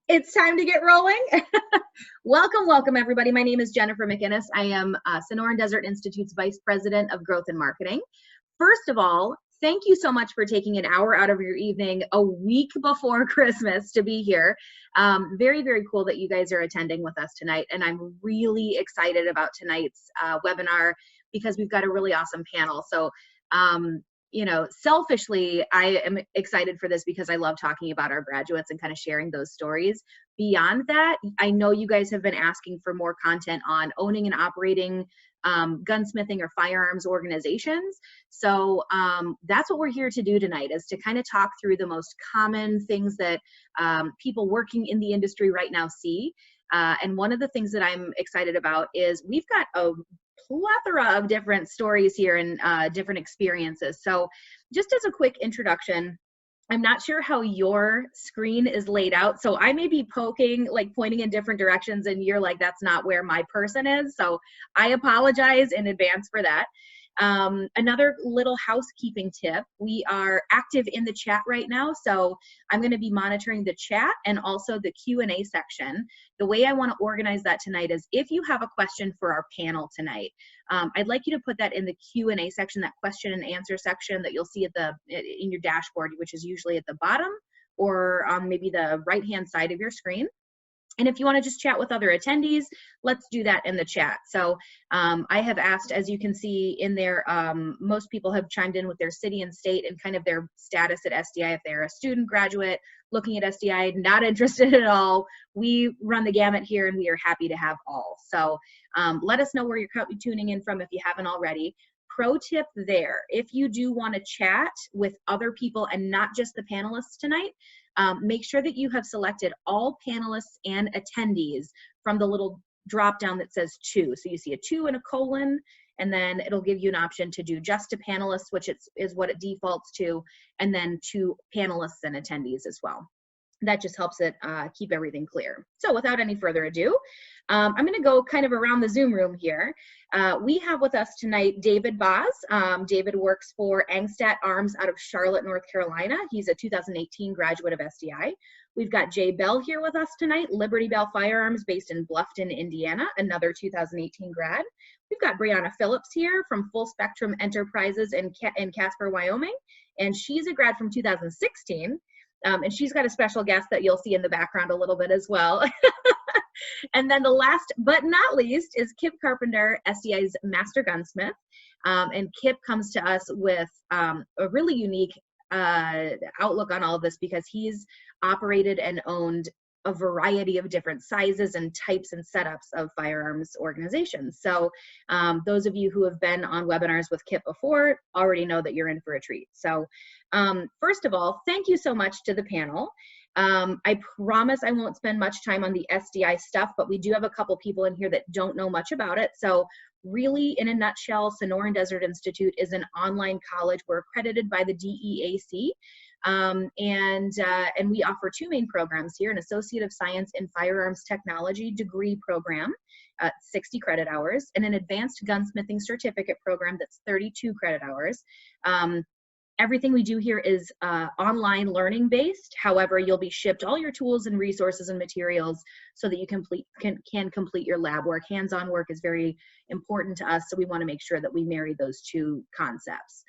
It's time to get rolling. Welcome, everybody. My name is Jennifer McInnes. I am Sonoran Desert Institute's Vice President of Growth and Marketing. First of all, thank you so much for taking an hour out of your evening a week before Christmas to be here. Very, very cool that you guys are attending with us tonight. And I'm really excited about tonight's webinar because we've got a really awesome panel. So, selfishly, I am excited for this because I love talking about our graduates and kind of sharing those stories. Beyond that, I know you guys have been asking for more content on owning and operating gunsmithing or firearms organizations. So that's what we're here to do tonight, is to kind of talk through the most common things that people working in the industry right now see. And one of the things that I'm excited about is we've got a plethora of different stories here and different experiences. So just as a quick introduction, I'm not sure how your screen is laid out. So I may be pointing in different directions and you're like, that's not where my person is. So I apologize in advance for that. Another little housekeeping tip, we are active in the chat right now. So I'm going to be monitoring the chat and also the Q&A section. The way I want to organize that tonight is if you have a question for our panel tonight, I'd like you to put that in the Q&A section, that question and answer section that you'll see in your dashboard, which is usually at the bottom or on maybe the right-hand side of your screen. And if you want to just chat with other attendees, let's do that in the chat. So I have asked, as you can see in there, most people have chimed in with their city and state and kind of their status at SDI. If they're a student, graduate, looking at SDI, not interested at all, we run the gamut here and we are happy to have all. So let us know where you're tuning in from if you haven't already. Pro tip there, if you do want to chat with other people and not just the panelists tonight, make sure that you have selected all panelists and attendees from the little drop down that says to. So you see a 2 and a colon, and then it'll give you an option to do just to panelists, which is what it defaults to, and then to panelists and attendees as well. That just helps it keep everything clear. So without any further ado, I'm going to go kind of around the Zoom room here. We have with us tonight David Boz. David works for Angstat Arms out of Charlotte, North Carolina. He's a 2018 graduate of SDI. We've got Jaye Bell here with us tonight, Liberty Bell Firearms based in Bluffton, Indiana, another 2018 grad. We've got Brianna Phillips here from Full Spectrum Enterprises in Casper, Wyoming, and she's a grad from 2016. And she's got a special guest that you'll see in the background a little bit as well. And then the last but not least is Kip Carpenter, SDI's Master Gunsmith. And Kip comes to us with a really unique outlook on all of this because he's operated and owned a variety of different sizes and types and setups of firearms organizations. So those of you who have been on webinars with Kip before already know that you're in for a treat. So first of all, thank you so much to the panel. I promise I won't spend much time on the SDI stuff, but we do have a couple people in here that don't know much about it. So really, in a nutshell, Sonoran Desert Institute is an online college. We're accredited by the DEAC. And we offer 2 main programs here, an Associate of Science in Firearms Technology degree program, 60 credit hours, and an Advanced Gunsmithing Certificate program that's 32 credit hours. Everything we do here is online learning based. However, you'll be shipped all your tools and resources and materials so that you can complete your lab work. Hands-on work is very important to us, so we want to make sure that we marry those 2 concepts.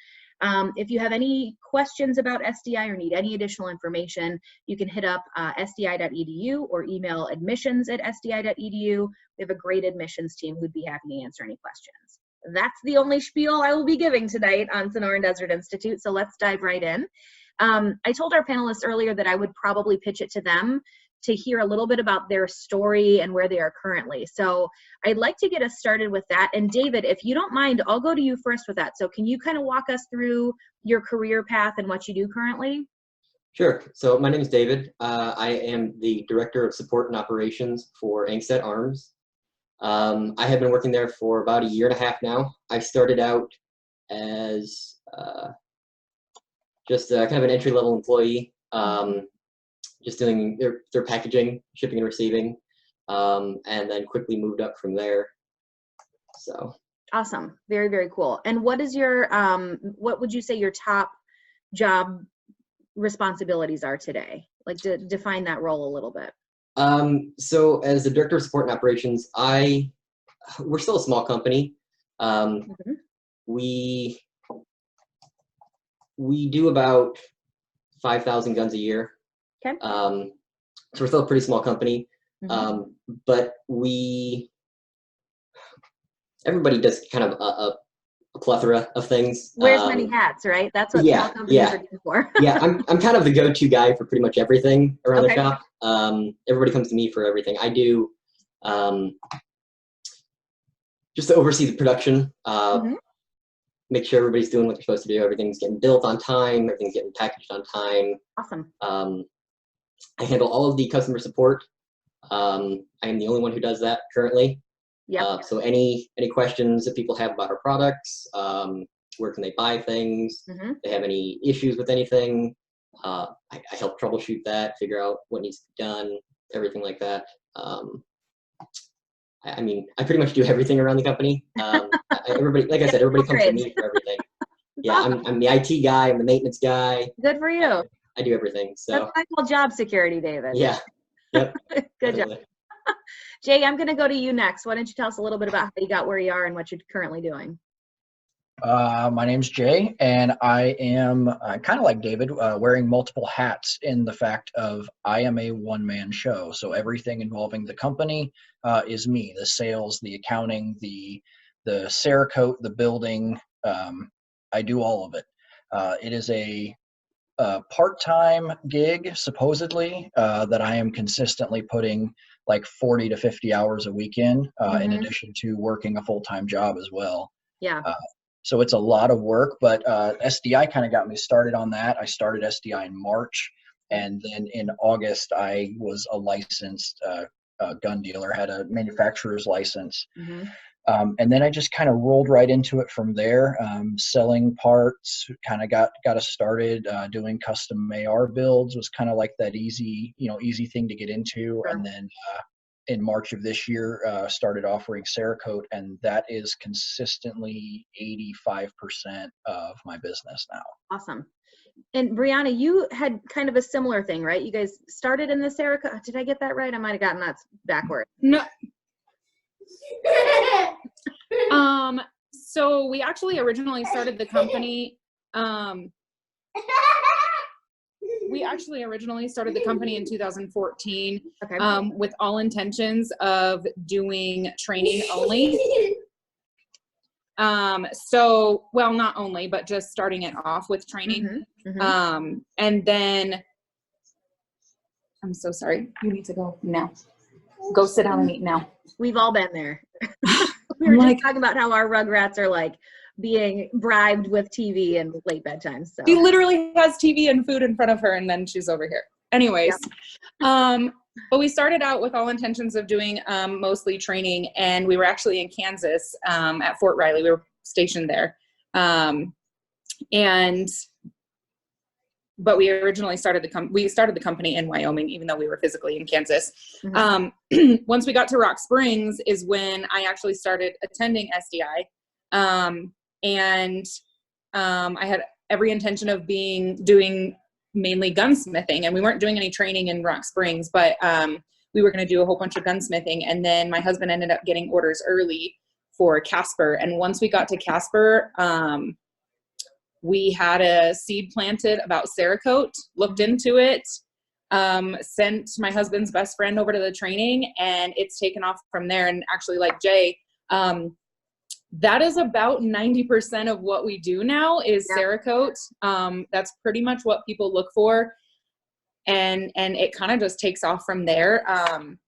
If you have any questions about SDI or need any additional information, you can hit up sdi.edu or email admissions@sdi.edu. We have a great admissions team who'd be happy to answer any questions. That's the only spiel I will be giving tonight on Sonoran Desert Institute, so let's dive right in. I told our panelists earlier that I would probably pitch it to them to hear a little bit about their story and where they are currently. So I'd like to get us started with that. And David, if you don't mind, I'll go to you first with that. So can you kind of walk us through your career path and what you do currently? Sure. So my name is David. I am the Director of Support and Operations for Angstat Arms. I have been working there for about 1.5 years now. I started out as just kind of an entry-level employee, just doing their packaging, shipping and receiving, and then quickly moved up from there. So awesome. Very, very cool. And what is your what would you say your top job responsibilities are today? Like, to define that role a little bit. So as the director of support and operations, we're still a small company. We do about 5,000 guns a year. Okay. So we're still a pretty small company. But everybody does kind of a plethora of things. Wears many hats, right? That's what small companies are good for. Yeah, I'm kind of the go-to guy for pretty much everything around the shop. Everybody comes to me for everything. I do just to oversee the production, make sure everybody's doing what they're supposed to do. Everything's getting built on time. Everything's getting packaged on time. Awesome. I handle all of the customer support. I am the only one who does that currently. So any questions that people have about our products, where can they buy things, if they have any issues with anything, I help troubleshoot that, figure out what needs to be done, everything like that. I mean, I pretty much do everything around the company. Everybody, like I said, everybody comes to me for everything. Yeah, I'm the IT guy, I'm the maintenance guy. Good for you. I do everything. So that's what I call job security, David. Yeah. Yep. Good job. Jay, I'm going to go to you next. Why don't you tell us a little bit about how you got where you are and what you're currently doing? My name's Jay, and I am kind of like David, wearing multiple hats in the fact of I am a one-man show. So everything involving the company is me, the sales, the accounting, the Cerakote, the building. I do all of it. It is a part-time gig, supposedly, that I am consistently putting like 40 to 50 hours a week in addition to working a full-time job as well. Yeah. So it's a lot of work, but SDI kind of got me started on that. I started SDI in March, and then in August, I was a licensed gun dealer, had a manufacturer's license. And then I just kind of rolled right into it from there, selling parts, kind of got us started doing custom AR builds, was kind of like that easy thing to get into. And then in March of this year, started offering Cerakote, and that is consistently 85% of my business now. Awesome. And Brianna, you had kind of a similar thing, right? You guys started in the Cerakote. Did I get that right? I might have gotten that backwards. No. So we actually originally started the company. In 2014 with all intentions of doing training only. So, well, not only, but just starting it off with training. And then, I'm so sorry. You need to go now. Go sit down and eat now. We've all been there. We were just talking about how our rugrats are like being bribed with TV and late bedtimes. So. She literally has TV and food in front of her, and then she's over here. Anyways, but we started out with all intentions of doing mostly training, and we were actually in Kansas at Fort Riley. We were stationed there. But we originally started the company in Wyoming, even though we were physically in Kansas. Once we got to Rock Springs is when I actually started attending SDI. I had every intention of doing mainly gunsmithing, and we weren't doing any training in Rock Springs, but we were going to do a whole bunch of gunsmithing. And then my husband ended up getting orders early for Casper. And once we got to Casper, we had a seed planted about Cerakote, looked into it, sent my husband's best friend over to the training, and it's taken off from there. And actually, like Jay, that is about 90% of what we do now is Cerakote. That's pretty much what people look for. And it kind of just takes off from there.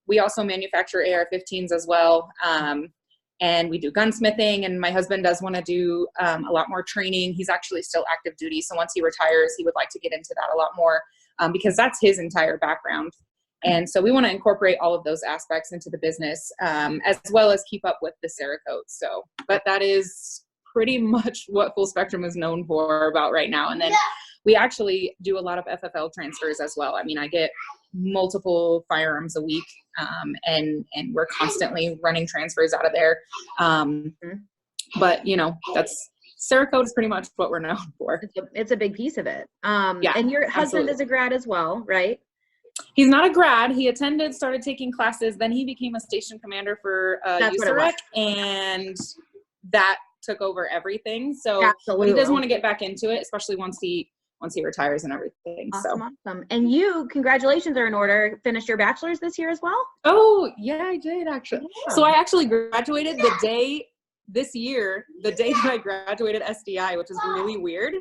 We also manufacture AR-15s as well. And we do gunsmithing, and my husband does want to do a lot more training. He's actually still active duty. So once he retires, he would like to get into that a lot more because that's his entire background. And so we want to incorporate all of those aspects into the business as well as keep up with the Cerakote. So, but that is pretty much what Full Spectrum is known for about right now. And then we actually do a lot of FFL transfers as well. I mean, I get multiple firearms a week, and we're constantly running transfers out of there. But you know, Cerakote is pretty much what we're known for. It's a big piece of it. And your husband is a grad as well, right? He's not a grad. He attended, started taking classes. Then he became a station commander for USAREC, and that took over everything. So he does want to get back into it, especially once he retires and everything. Awesome. And you, congratulations are in order. Finished your bachelor's this year as well? Oh, yeah, I did actually. Yeah. So I actually graduated the day that I graduated SDI, which is really weird.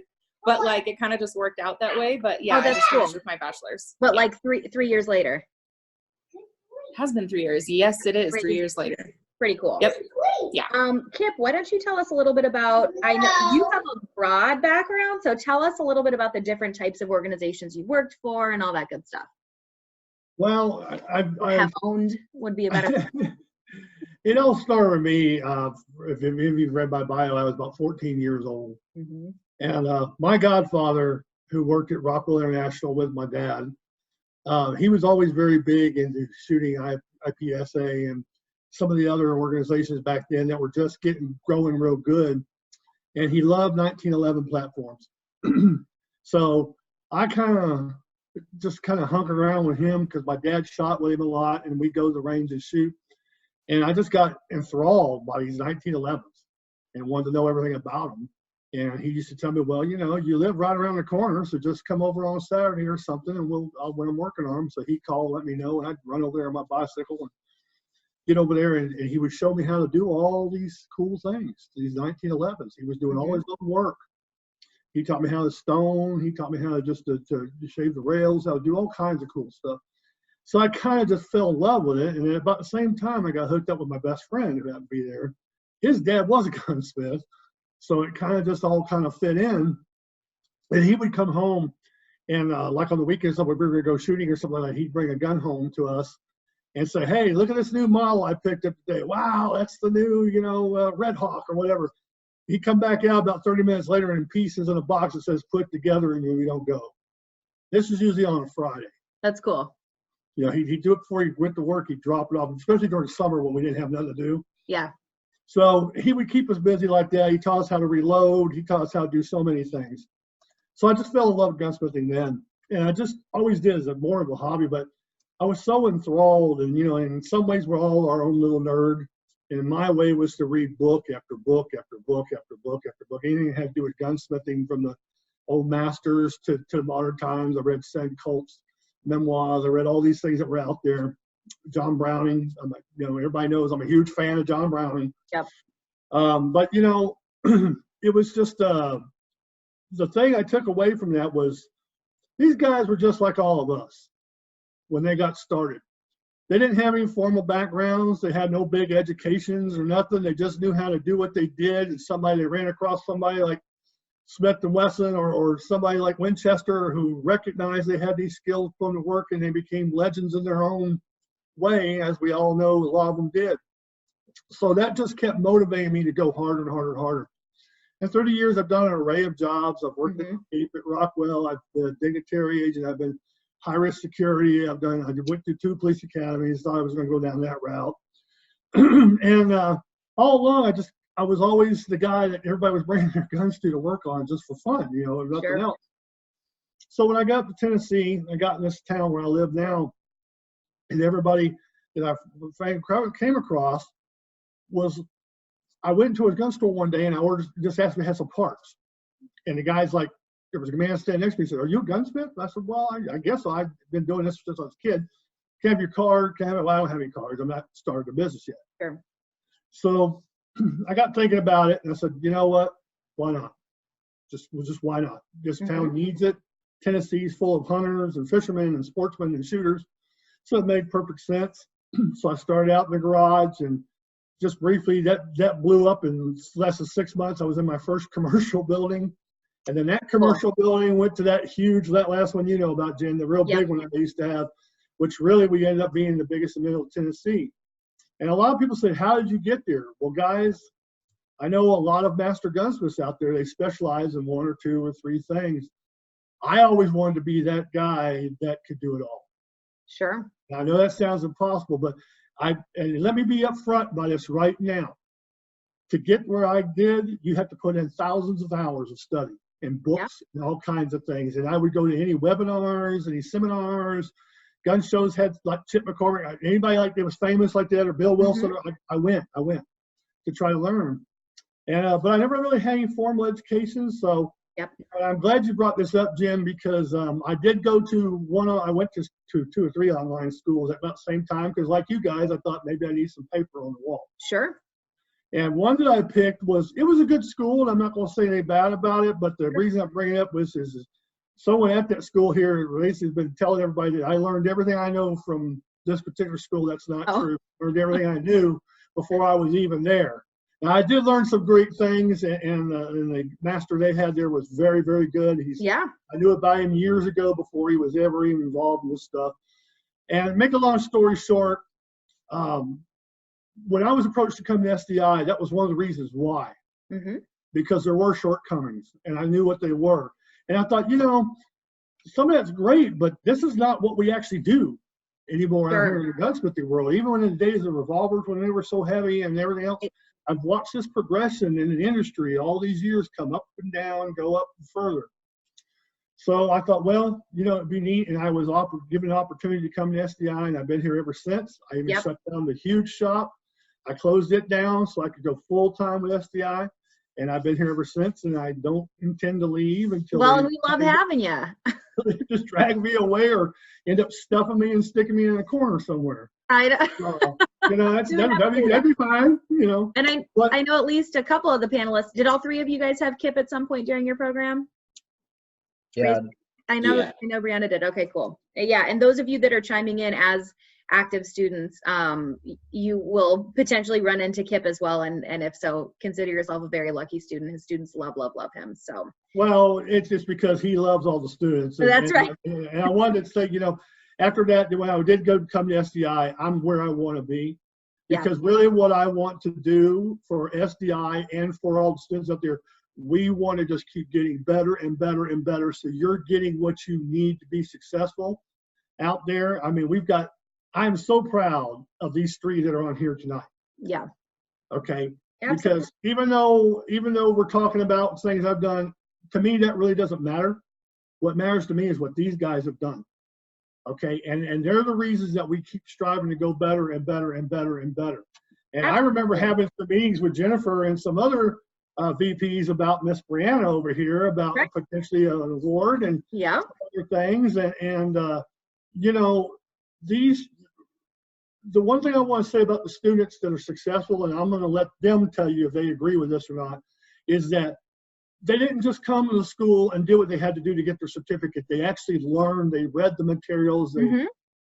But like it kind of just worked out that way. But yeah, that's I just cool. finished with my bachelor's. But like three years later. It has been 3 years. Yes, it is. 3 years later. Pretty cool. Yep. Yeah. Kip, why don't you tell us a little bit about, I know you have a broad background, so tell us a little bit about the different types of organizations you worked for and all that good stuff. Well, I've owned would be a better. It all started with me. If you've read my bio, I was about 14 years old. Mm-hmm. And my godfather, who worked at Rockwell International with my dad, he was always very big into shooting IPSA and some of the other organizations back then that were just growing real good. And he loved 1911 platforms. So I kind of hunkered around with him because my dad shot with him a lot and we'd go to the range and shoot. And I just got enthralled by these 1911s and wanted to know everything about them. And he used to tell me, well, you know, you live right around the corner, so just come over on Saturday or something, and when I'm working on them. So he'd call, let me know, and I'd run over there on my bicycle and get over there, and he would show me how to do all these cool things, these 1911s. He was doing all his own work. He taught me how to stone. He taught me how to to shave the rails, how to do all kinds of cool stuff. So I kind of just fell in love with it. And then about the same time, I got hooked up with my best friend who happened to be there. His dad was a gunsmith. So it kind of just all kind of fit in. And he would come home and like on the weekends, if we were going to go shooting or something like that, he'd bring a gun home to us and say, hey, look at this new model I picked up today. Wow, that's the new, Red Hawk or whatever. He'd come back out about 30 minutes later in pieces in a box that says put together and we don't go. This is usually on a Friday. That's cool. You know, he'd do it before he went to work. He'd drop it off, especially during summer when we didn't have nothing to do. Yeah. So he would keep us busy like that. He taught us how to reload. He taught us how to do so many things. So I just fell in love with gunsmithing then. And I just always did as more of a hobby, but I was so enthralled. And, in some ways we're all our own little nerd. And my way was to read book after book after book after book after book. Anything that had to do with gunsmithing, from the old masters to modern times. I read Sam Colt's memoirs. I read all these things that were out there. John Browning, everybody knows I'm a huge fan of John Browning. Yep. But it was just the thing I took away from that was these guys were just like all of us when they got started. They didn't have any formal backgrounds. They had no big educations or nothing. They just knew how to do what they did. And they ran across somebody like Smith & Wesson or somebody like Winchester who recognized they had these skills from the work, and they became legends in their own way, as we all know a lot of them did. So that just kept motivating me to go harder and harder and harder. And through the years, I've done an array of jobs. I've worked at Rockwell. I've been a dignitary agent. I've been high-risk security. I went through 2 police academies. Thought I was going to go down that route. And all along, I was always the guy that everybody was bringing their guns to work on just for fun, and nothing else. So when I got to Tennessee, I got in this town where I live now, and everybody that I came across I went into a gun store one day and I just asked me to have some parts. And the guy's like, there was a man standing next to me, he said, are you a gunsmith? I said, well, I guess so. I've been doing this since I was a kid. Can I have your card? Can I have it? Well, I don't have any cards. I'm not starting a business yet. Sure. So I got thinking about it and I said, you know what? Why not? Just why not? This town needs it. Tennessee's full of hunters and fishermen and sportsmen and shooters. So it made perfect sense. So I started out in the garage, and just briefly that blew up in less than 6 months. I was in my first commercial building. And then that commercial building went to that last one about, Jen, the real big one that they used to have, which really we ended up being the biggest in Middle Tennessee. And a lot of people say, how did you get there? Well, guys, I know a lot of master gunsmiths out there. They specialize in 1 or 2 or 3 things. I always wanted to be that guy that could do it all. Sure. Now, I know that sounds impossible, but and let me be upfront by this right now. To get where I did, you have to put in thousands of hours of study and books and all kinds of things. And I would go to any webinars, any seminars, gun shows had like Chip McCormick, anybody like that was famous like that, or Bill Wilson. I went to try to learn. And but I never really had any formal education. So I'm glad you brought this up, Jen, because I did go to I went to 2 or 3 online schools at about the same time, because like you guys, I thought maybe I need some paper on the wall. Sure. And one that I picked it was a good school, and I'm not going to say anything bad about it, but the reason I'm bringing it up is someone at that school here has been telling everybody that I learned everything I know from this particular school. That's not true. I learned everything I knew before I was even there. Now, I did learn some great things, and the master they had there was very, very good. I knew about him years ago before he was ever even involved in this stuff. And make a long story short, when I was approached to come to SDI, that was one of the reasons why. Because there were shortcomings, and I knew what they were. And I thought, some of that's great, but this is not what we actually do anymore out here in the gunsmithing world. Even when in the days of revolvers, when they were so heavy and everything else, I've watched this progression in the industry all these years come up and down, go up and further. So I thought, well, it'd be neat. And I was given an opportunity to come to SDI, and I've been here ever since. I even shut down the huge shop. I closed it down so I could go full time with SDI. And I've been here ever since, and I don't intend to leave until. Well, and we love having you. They just drag me away or end up stuffing me and sticking me in a corner somewhere. I know. So, that'd be fine, And I know at least a couple of the panelists. Did all 3 of you guys have KIP at some point during your program? Yeah. I know Brianna did. Okay, cool. Yeah, and those of you that are chiming in as active students, you will potentially run into KIP as well, and if so, consider yourself a very lucky student. His students love him. So well, it's just because he loves all the students. That's right. And I wanted to say, after that, when I did come to SDI, I'm where I want to be, because really what I want to do for SDI and for all the students up there, we want to just keep getting better and better and better. So you're getting what you need to be successful out there. I mean, I'm so proud of these 3 that are on here tonight. Yeah. Okay. Absolutely. Because even though we're talking about things I've done, to me that really doesn't matter. What matters to me is what these guys have done. Okay. And they're the reasons that we keep striving to go better and better and better and better. And I remember having some meetings with Jennifer and some other VPs about Miss Brianna over here about potentially an award and other things. And the one thing I want to say about the students that are successful, and I'm going to let them tell you if they agree with this or not, is that they didn't just come to the school and do what they had to do to get their certificate. They actually learned, they read the materials,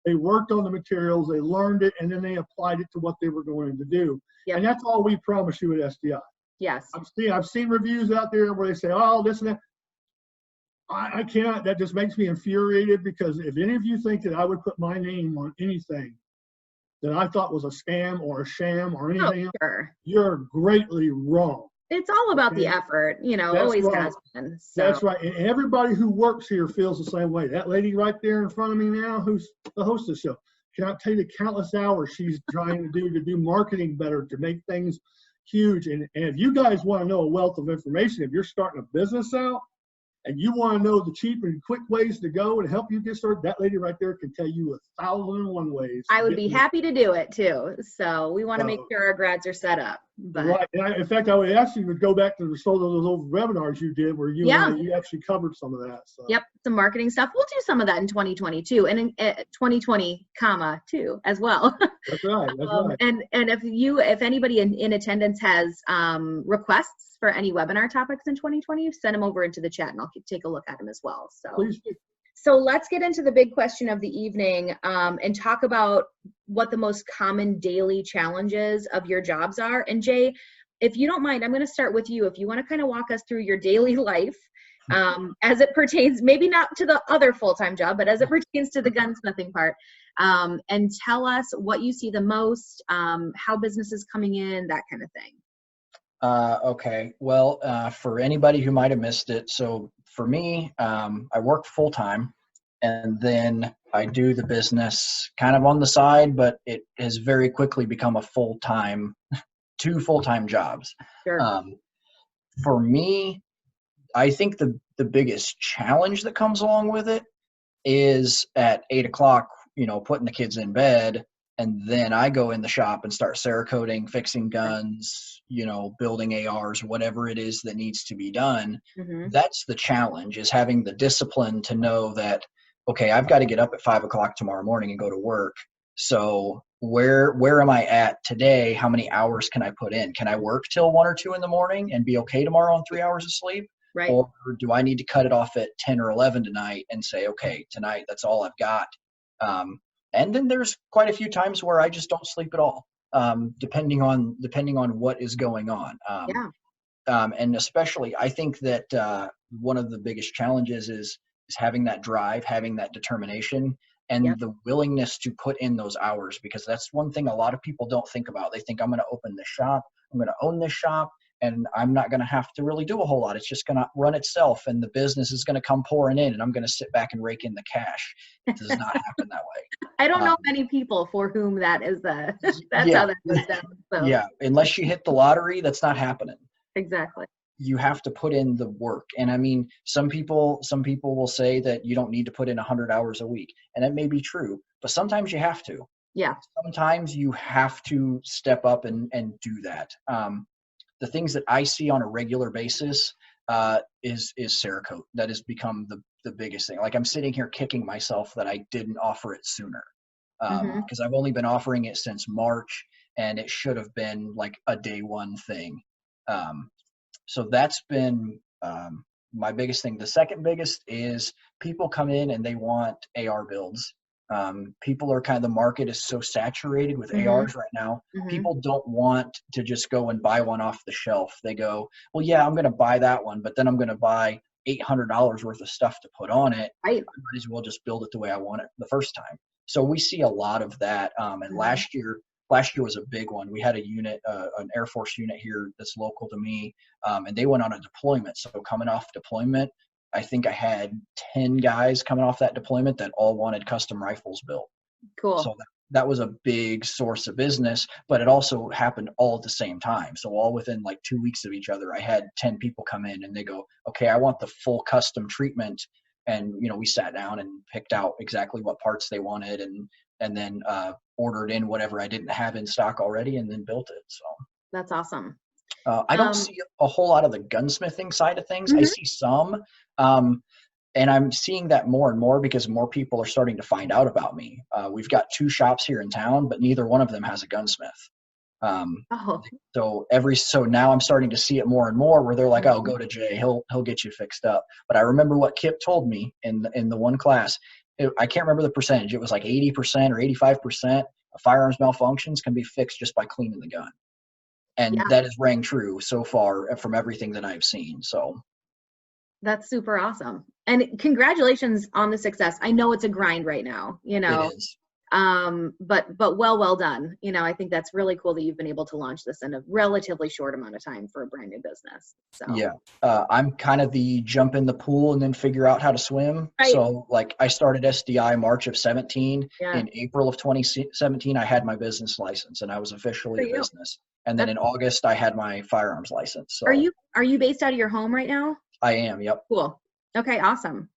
they worked on the materials, they learned it, and then they applied it to what they were going to do. And that's all we promise you at SDI. Yes. I've seen reviews out there where they say, oh, this and that. I cannot, that just makes me infuriated, because if any of you think that I would put my name on anything that I thought was a scam or a sham or anything else, you're greatly wrong. It's all about the effort, always has been. So. That's right. And everybody who works here feels the same way. That lady right there in front of me now, who's the host of the show, cannot tell you the countless hours she's trying to do marketing better, to make things huge. And if you guys want to know a wealth of information, if you're starting a business out and you want to know the cheap and quick ways to go and help you get started, that lady right there can tell you 1,001 ways. I would be happy to do it too. So we want to make sure our grads are set up. But. Right. And in fact, I would ask you to go back to some of those old webinars you did where you actually covered some of that. So. Yep. Some marketing stuff. We'll do some of that in 2022 and in 2020, too, as well. That's right. That's right. And if anybody in attendance has requests for any webinar topics in 2020, send them over into the chat and I'll take a look at them as well. So. Please do. So let's get into the big question of the evening and talk about what the most common daily challenges of your jobs are. And Jaye, if you don't mind, I'm going to start with you. If you want to kind of walk us through your daily life as it pertains, maybe not to the other full-time job, but as it pertains to the gunsmithing part, and tell us what you see the most, how business is coming in, that kind of thing. Okay. Well, for anybody who might have missed it, so for me, I work full-time, and then I do the business kind of on the side, but it has very quickly become a full-time, 2 full-time jobs. Sure. For me, I think the biggest challenge that comes along with it is at 8 o'clock, putting the kids in bed, and then I go in the shop and start Cerakoting, fixing guns, building ARs, whatever it is that needs to be done. Mm-hmm. That's the challenge, is having the discipline to know that, okay, I've got to get up at 5 o'clock tomorrow morning and go to work. So where am I at today? How many hours can I put in? Can I work till 1 or 2 in the morning and be okay tomorrow on 3 hours of sleep? Right. Or do I need to cut it off at 10 or 11 tonight and say, okay, tonight, that's all I've got. And then there's quite a few times where I just don't sleep at all, depending on what is going on. And especially, I think that one of the biggest challenges is having that drive, having that determination, and the willingness to put in those hours, because that's one thing a lot of people don't think about. They think, I'm going to open this shop, I'm going to own this shop, and I'm not going to have to really do a whole lot. It's just going to run itself, and the business is going to come pouring in, and I'm going to sit back and rake in the cash. It does not happen that way. I don't know many people for whom that's how that goes down. So. Yeah, unless you hit the lottery, that's not happening. Exactly. You have to put in the work. And I mean, some people will say that you don't need to put in 100 hours a week, and that may be true, but sometimes you have to. Yeah. Sometimes you have to step up and do that. The things that I see on a regular basis is Cerakote. That has become the biggest thing. Like, I'm sitting here kicking myself that I didn't offer it sooner, because I've only been offering it since March, and it should have been like a day one thing. So that's been my biggest thing. The second biggest is people come in and they want AR builds. People are the market is so saturated with ARs right now. People don't want to just go and buy one off the shelf. They go, well, yeah, I'm going to buy that one, but then I'm going to buy $800 worth of stuff to put on it. Right. I might as well just build it the way I want it the first time. So we see a lot of that. And last year was a big one. We had a unit, an Air Force unit here that's local to me, and they went on a deployment. So coming off deployment, I think I had 10 guys coming off that deployment that all wanted custom rifles built. Cool. So that was a big source of business, but it also happened all at the same time. So all within like 2 weeks of each other, I had 10 people come in and they go, okay, I want the full custom treatment. And, we sat down and picked out exactly what parts they wanted, and then ordered in whatever I didn't have in stock already, and then built it. So that's awesome. I don't see a whole lot of the gunsmithing side of things. I see some, and I'm seeing that more and more because more people are starting to find out about me. We've got 2 shops here in town, but neither one of them has a gunsmith. So now I'm starting to see it more and more where they're like, oh, go to Jaye, he'll get you fixed up. But I remember what Kip told me in the one class. I can't remember the percentage. It was like 80% or 85% of firearms malfunctions can be fixed just by cleaning the gun. And that has rang true so far from everything that I've seen. So that's super awesome. And congratulations on the success. I know it's a grind right now, It is. but well done. I think that's really cool that you've been able to launch this in a relatively short amount of time for a brand new business. So yeah, I'm kind of the jump in the pool and then figure out how to swim. Right. So like I started SDI March of 17. In April of 2017, I had my business license and I was officially a business. And then in August, I had my firearms license. So are you based out of your home right now? I am. Yep. Cool. Okay. Awesome.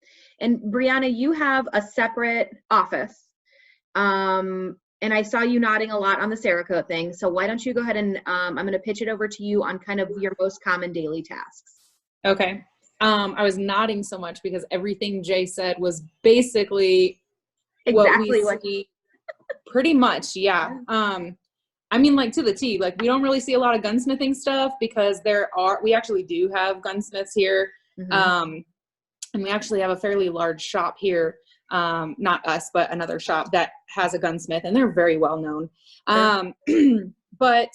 And Brianna, you have a separate office. And I saw you nodding a lot on the Cerakote thing. So why don't you go ahead and I'm going to pitch it over to you on kind of your most common daily tasks. Okay. I was nodding so much because everything Jaye said was basically exactly what we see pretty much. Yeah. I mean, like to the T, like we don't really see a lot of gunsmithing stuff because we actually do have gunsmiths here. And we actually have a fairly large shop here. Not us, but another shop that has a gunsmith, and they're very well known. But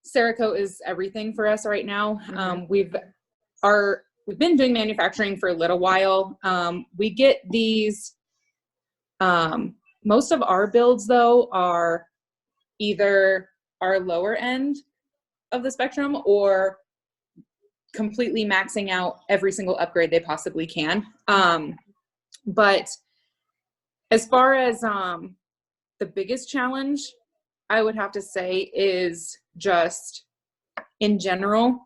Cerakote is everything for us right now. We've been doing manufacturing for a little while. We get these, most of our builds though are either our lower end of the spectrum or completely maxing out every single upgrade they possibly can. But as far as the biggest challenge, I would have to say is just in general.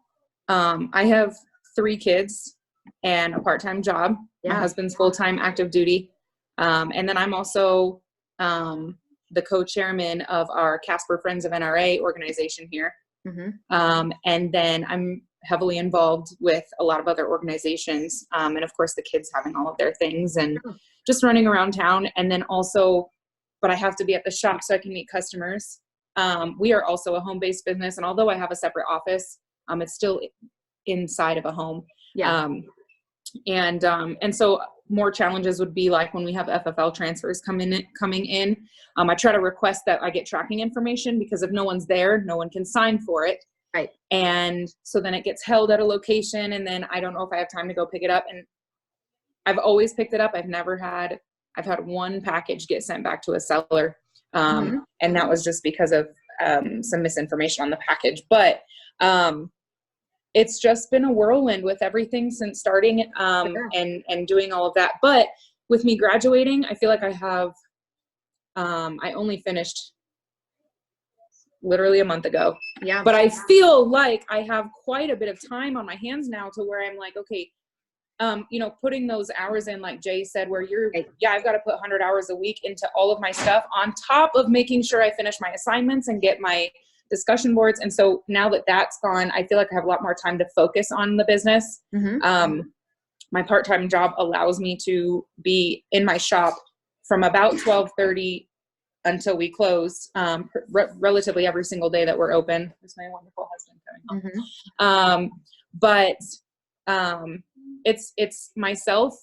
I have 3 kids and a part-time job. My husband's full-time active duty. And then I'm also the co-chairman of our Casper Friends of NRA organization here. And then I'm heavily involved with a lot of other organizations. And of course the kids having all of their things and just running around town. And then also, but I have to be at the shop so I can meet customers. We are also a home-based business. And although I have a separate office, it's still inside of a home. And so more challenges would be like when we have FFL transfers coming in, I try to request that I get tracking information, because if no one's there, no one can sign for it. Right. And so then it gets held at a location, and then I don't know if I have time to go pick it up. And I've always picked it up. I've had one package get sent back to a seller. And that was just because of some misinformation on the package. But it's just been a whirlwind with everything since starting and doing all of that. But with me graduating, I feel like I have, I only finished literally a month ago. But I feel like I have quite a bit of time on my hands now to where I'm like, okay, putting those hours in, like Jaye said, where I've got to put 100 hours a week into all of my stuff on top of making sure I finish my assignments and get my discussion boards. And so now that that's gone, I feel like I have a lot more time to focus on the business. My part-time job allows me to be in my shop from about 12:30 until we close, relatively every single day that we're open. There's my wonderful husband coming home. It's myself.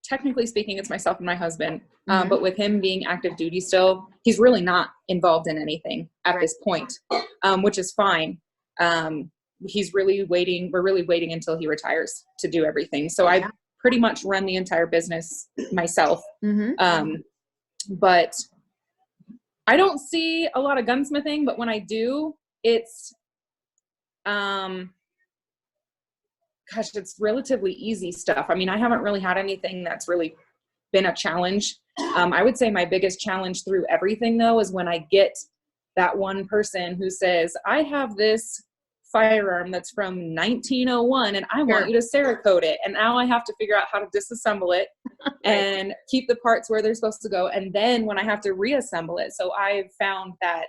Technically speaking, it's myself and my husband. But with him being active duty still, he's really not involved in anything at this point, which is fine. He's really waiting. We're really waiting until he retires to do everything. So I pretty much run the entire business myself. But I don't see a lot of gunsmithing, but when I do, it's, it's relatively easy stuff. I mean, I haven't really had anything that's really been a challenge. I would say my biggest challenge through everything, though, is when I get that one person who says, I have this firearm that's from 1901 and I want you to Cerakote it. And now I have to figure out how to disassemble it and keep the parts where they're supposed to go. And then when I have to reassemble it. So I've found that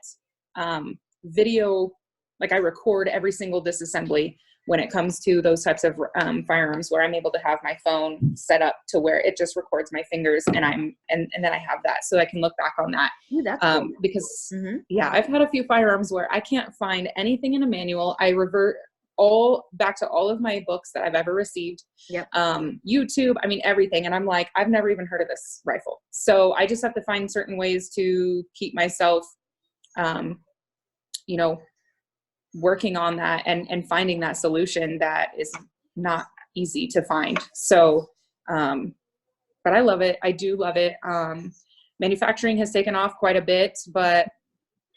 video, like I record every single disassembly when it comes to those types of firearms, where I'm able to have my phone set up to where it just records my fingers, and and then I have that so I can look back on that. Ooh, that's cool. Because I've had a few firearms where I can't find anything in a manual. I revert all back to all of my books that I've ever received, YouTube, I mean, everything. And I'm like, I've never even heard of this rifle. So I just have to find certain ways to keep myself, working on that and finding that solution that is not easy to find. So, but I love it. I do love it. Manufacturing has taken off quite a bit, but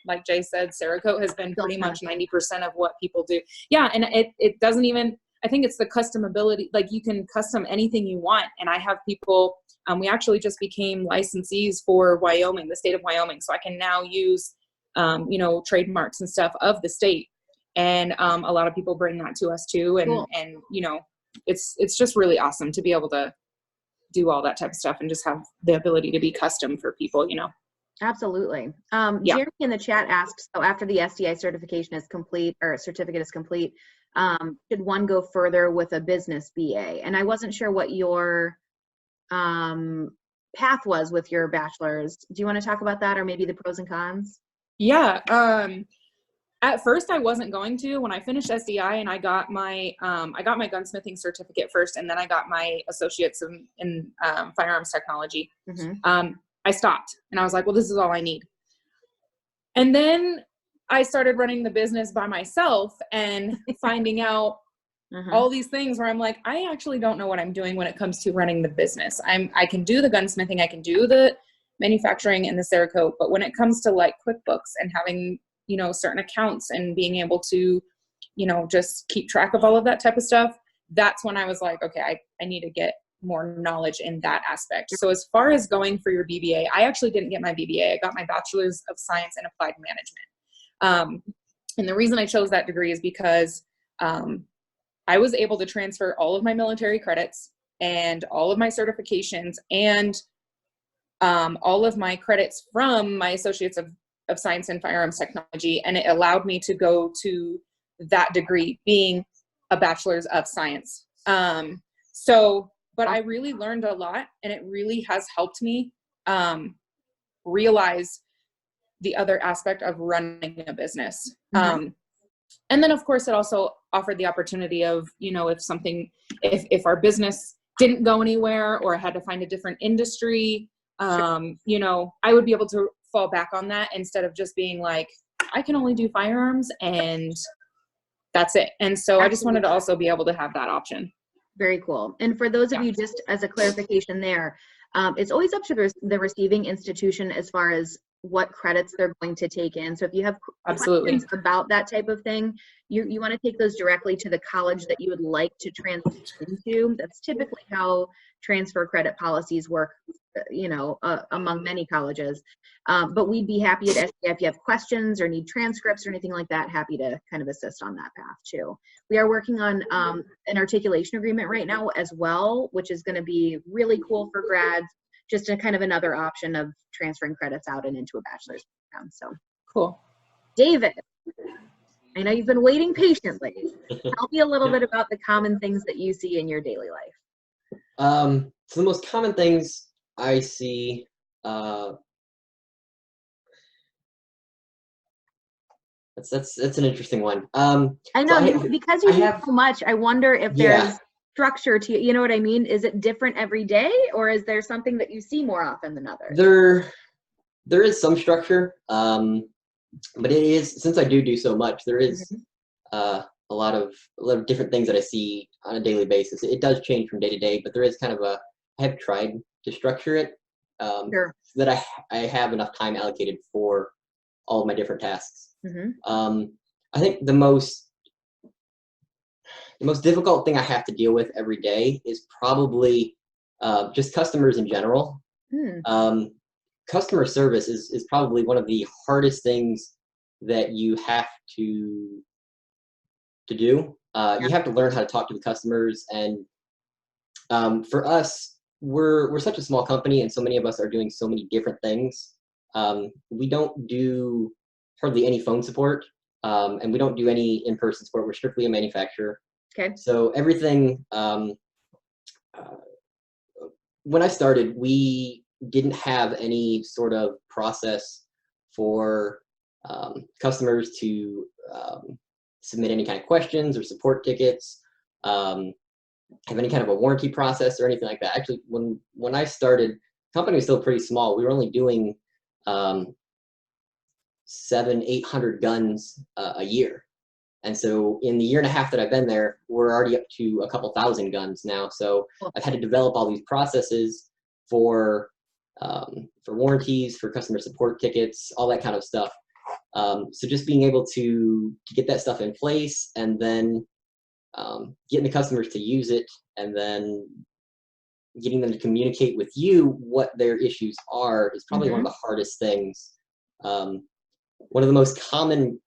like Jaye said, Cerakote has been pretty much 90% of what people do. Yeah. And it doesn't even, I think it's the customability. Like you can custom anything you want. And I have people, we actually just became licensees for Wyoming, the state of Wyoming. So I can now use, trademarks and stuff of the state. And a lot of people bring that to us too. And, cool. and it's just really awesome to be able to do all that type of stuff and just have the ability to be custom for people, Absolutely. Jeremy in the chat asks, so after the SDI certification is complete, or certificate is complete, should one go further with a business BA? And I wasn't sure what your path was with your bachelor's. Do you want to talk about that, or maybe the pros and cons? Yeah. At first I wasn't going to. When I finished SDI and I got my gunsmithing certificate first, and then I got my associates in firearms technology. I stopped and I was like, well, this is all I need. And then I started running the business by myself and finding out all these things where I'm like, I actually don't know what I'm doing when it comes to running the business. I can do the gunsmithing, I can do the manufacturing and the Cerakote, but when it comes to like QuickBooks and having, certain accounts and being able to, just keep track of all of that type of stuff, that's when I was like, okay, I need to get more knowledge in that aspect. So as far as going for your BBA, I actually didn't get my BBA. I got my Bachelor's of Science in Applied Management. And the reason I chose that degree is because I was able to transfer all of my military credits and all of my certifications and all of my credits from my Associates of Science in Firearms Technology, and it allowed me to go to that degree being a Bachelor's of Science. But I really learned a lot, and it really has helped me realize the other aspect of running a business. And then of course it also offered the opportunity of, if our business didn't go anywhere or I had to find a different industry, I would be able to fall back on that instead of just being like, I can only do firearms and that's it. And so I just wanted to also be able to have that option. Very cool. And for those of you, just as a clarification there, it's always up to the receiving institution as far as what credits they're going to take in. So if you have questions about that type of thing, you want to take those directly to the college that you would like to transfer into. That's typically how transfer credit policies work, among many colleges. But we'd be happy at SDI if you have questions or need transcripts or anything like that, happy to kind of assist on that path too. We are working on an articulation agreement right now as well, which is going to be really cool for grads, just a kind of another option of transferring credits out and into a bachelor's program. So cool. David, I know you've been waiting patiently. Tell me a little bit about the common things that you see in your daily life. So the most common things I see, that's an interesting one. I know, because you do so much, I wonder if there's structure to, you know what I mean? Is it different every day, or is there something that you see more often than others? There is some structure, but it is, since I do so much, there is a lot of different things that I see on a daily basis. It does change from day to day, but there is kind of I have tried to structure it so that I have enough time allocated for all of my different tasks. I think the most difficult thing I have to deal with every day is probably just customers in general. Customer service is probably one of the hardest things that you have to do. You have to learn how to talk to the customers, and for us, we're such a small company, and so many of us are doing so many different things. We don't do hardly any phone support, and we don't do any in-person support. We're strictly a manufacturer. Okay. So everything, when I started, we didn't have any sort of process for customers to submit any kind of questions or support tickets, have any kind of a warranty process or anything like that. Actually, when I started, the company was still pretty small. We were only doing 700-800 guns a year. And so in the year and a half that I've been there, we're already up to a couple thousand guns now. So I've had to develop all these processes for warranties, for customer support tickets, all that kind of stuff. So just being able to get that stuff in place, and then getting the customers to use it, and then getting them to communicate with you what their issues are is probably one of the hardest things. One of the most common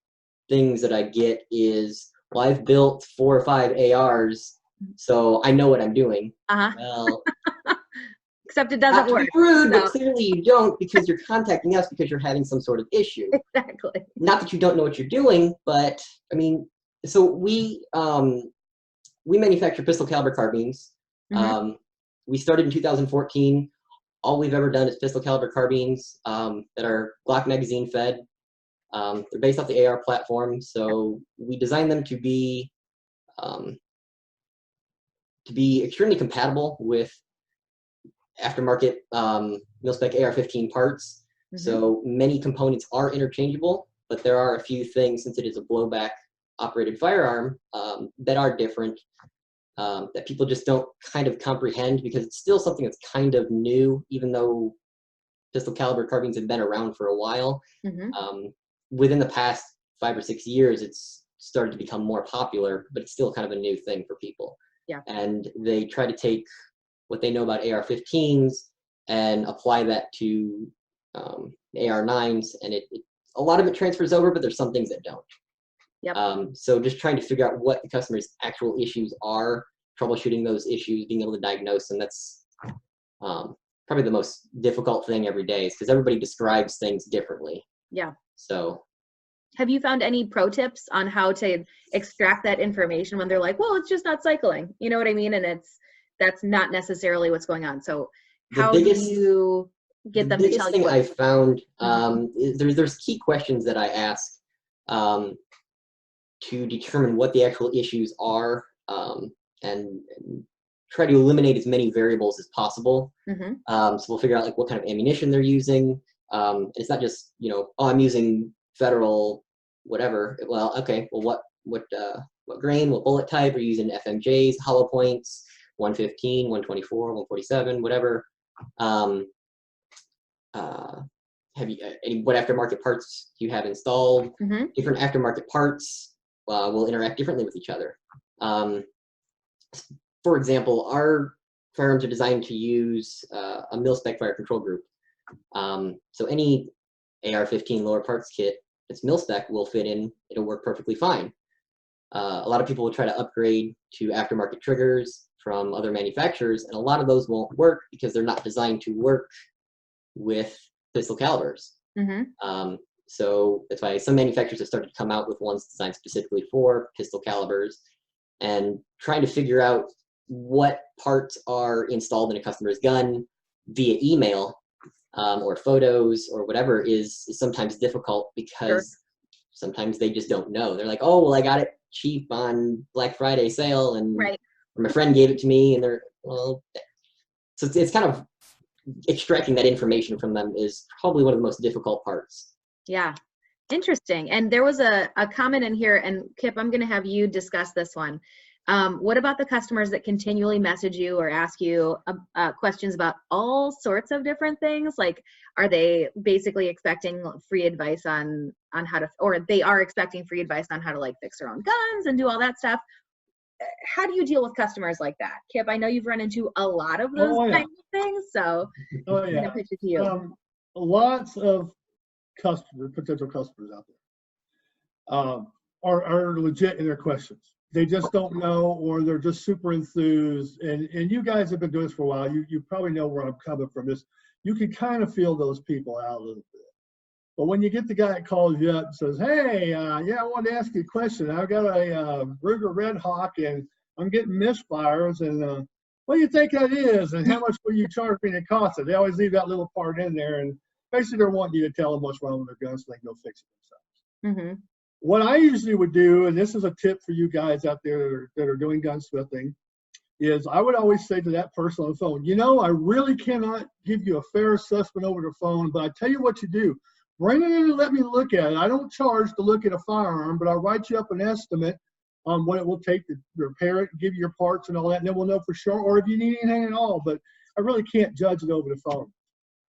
things that I get is, well, I've built 4 or 5 ARs, so I know what I'm doing. Well, except it doesn't work. Not to be rude, but clearly you don't, because you're contacting us because you're having some sort of issue. Exactly. Not that you don't know what you're doing, but I mean, so we manufacture pistol caliber carbines. We started in 2014. All we've ever done is pistol caliber carbines that are Glock magazine fed. They're based off the AR platform, so we designed them to be extremely compatible with aftermarket mil-spec AR-15 parts. So many components are interchangeable, but there are a few things, since it is a blowback operated firearm, that are different, that people just don't kind of comprehend, because it's still something that's kind of new, even though pistol caliber carbines have been around for a while. Within the past 5 or 6 years, it's started to become more popular, but it's still kind of a new thing for people. And they try to take what they know about AR-15s and apply that to AR-9s, and a lot of it transfers over, but there's some things that don't. So just trying to figure out what the customer's actual issues are, troubleshooting those issues, being able to diagnose them, that's probably the most difficult thing every day, is because everybody describes things differently. Yeah. So have you found any pro tips on how to extract that information when they're like, well, it's just not cycling, you know what I mean? And that's not necessarily what's going on. So how do you get them to tell you what? The biggest thing I found, Mm-hmm. there's key questions that I ask to determine what the actual issues are, and try to eliminate as many variables as possible. Mm-hmm. So we'll figure out like what kind of ammunition they're using. And it's not just, you know, oh, I'm using Federal whatever. Well, okay, well, what grain, what bullet type? Are you using FMJs, hollow points, 115, 124, 147, whatever. Have you what aftermarket parts do you have installed? Mm-hmm. Different aftermarket parts will interact differently with each other. For example, our firearms are designed to use a mil-spec fire control group. So any AR-15 lower parts kit that's mil-spec will fit in, it'll work perfectly fine. A lot of people will try to upgrade to aftermarket triggers from other manufacturers, and a lot of those won't work because they're not designed to work with pistol calibers. Mm-hmm. So that's why some manufacturers have started to come out with ones designed specifically for pistol calibers, and trying to figure out what parts are installed in a customer's gun via email or photos or whatever is sometimes difficult, because sometimes they just don't know. They're like, oh, well, I got it cheap on Black Friday sale, and Right. or my friend gave it to me, and they're, well, so it's kind of extracting that information from them is probably one of the most difficult parts. Yeah. Interesting. And there was a comment in here, and Kip, I'm going to have you discuss this one. What about the customers that continually message you or ask you questions about all sorts of different things? Like, are they basically expecting free advice on how to, or they are expecting free advice on how to like fix their own guns and do all that stuff? How do you deal with customers like that? Kip, I know you've run into a lot of those kinds of things, so I'm going to pitch it to you. Lots of potential customers out there are legit in their questions. They just don't know, or they're just super enthused. And you guys have been doing this for a while. You probably know where I'm coming from. You can kind of feel those people out a little bit. But when you get the guy that calls you up and says, hey, yeah, I wanted to ask you a question. I've got a Ruger Red Hawk, and I'm getting misfires, and what do you think that is, and how much will you charge me to cost it? They always leave that little part in there, and basically they're wanting you to tell them what's wrong with their guns so they can go fix it themselves. Mm-hmm. What I usually would do, and this is a tip for you guys out there that are doing gunsmithing, is I would always say to that person on the phone, you know, I really cannot give you a fair assessment over the phone, but I tell you what you do. Bring it in and let me look at it. I don't charge to look at a firearm, but I'll write you up an estimate on what it will take to repair it, give you your parts and all that, and then we'll know for sure, or if you need anything at all. But I really can't judge it over the phone.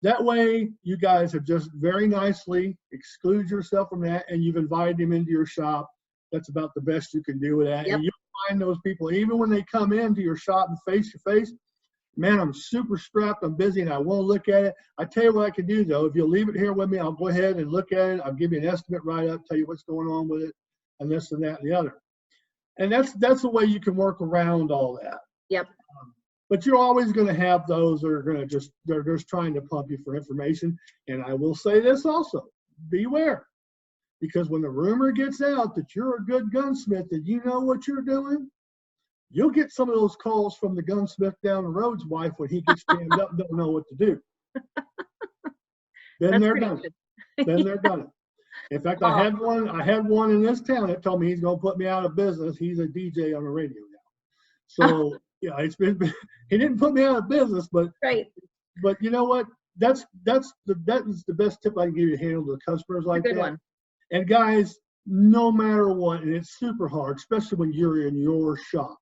That way, you guys have just very nicely excluded yourself from that, and you've invited him into your shop. That's about the best you can do with that. Yep. And you'll find those people, even when they come into your shop and face to face, man, I'm super strapped, I'm busy, and I want to look at it. I tell you what I can do, though. If you'll leave it here with me, I'll go ahead and look at it. I'll give you an estimate right up, tell you what's going on with it, and this and that and the other. And that's the way you can work around all that. Yep. But you're always going to have those that are going to they're just trying to pump you for information. And I will say this also, beware. Because when the rumor gets out that you're a good gunsmith, that you know what you're doing, you'll get some of those calls from the gunsmith down the road's wife when he gets jammed up and don't know what to do. Then they're done it. Then they're done it. In fact, I had one in this town that told me he's going to put me out of business. He's a DJ on the radio now. So yeah, he didn't put me out of business, but right. But you know what? That is the best tip I can give you to handle the customers like that. Good one. And guys, no matter what, and it's super hard, especially when you're in your shop.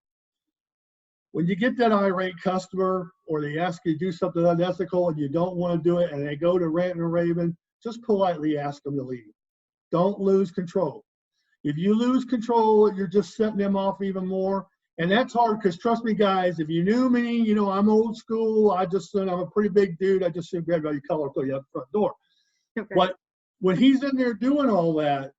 When you get that irate customer, or they ask you to do something unethical and you don't want to do it, and they go to ranting and raving, just politely ask them to leave. Don't lose control. If you lose control, you're just setting them off even more. And that's hard, because trust me, guys, if you knew me, you know I'm old school. I'm a pretty big dude. I just grab your color, put you out the front door. Okay. But when he's in there doing all that,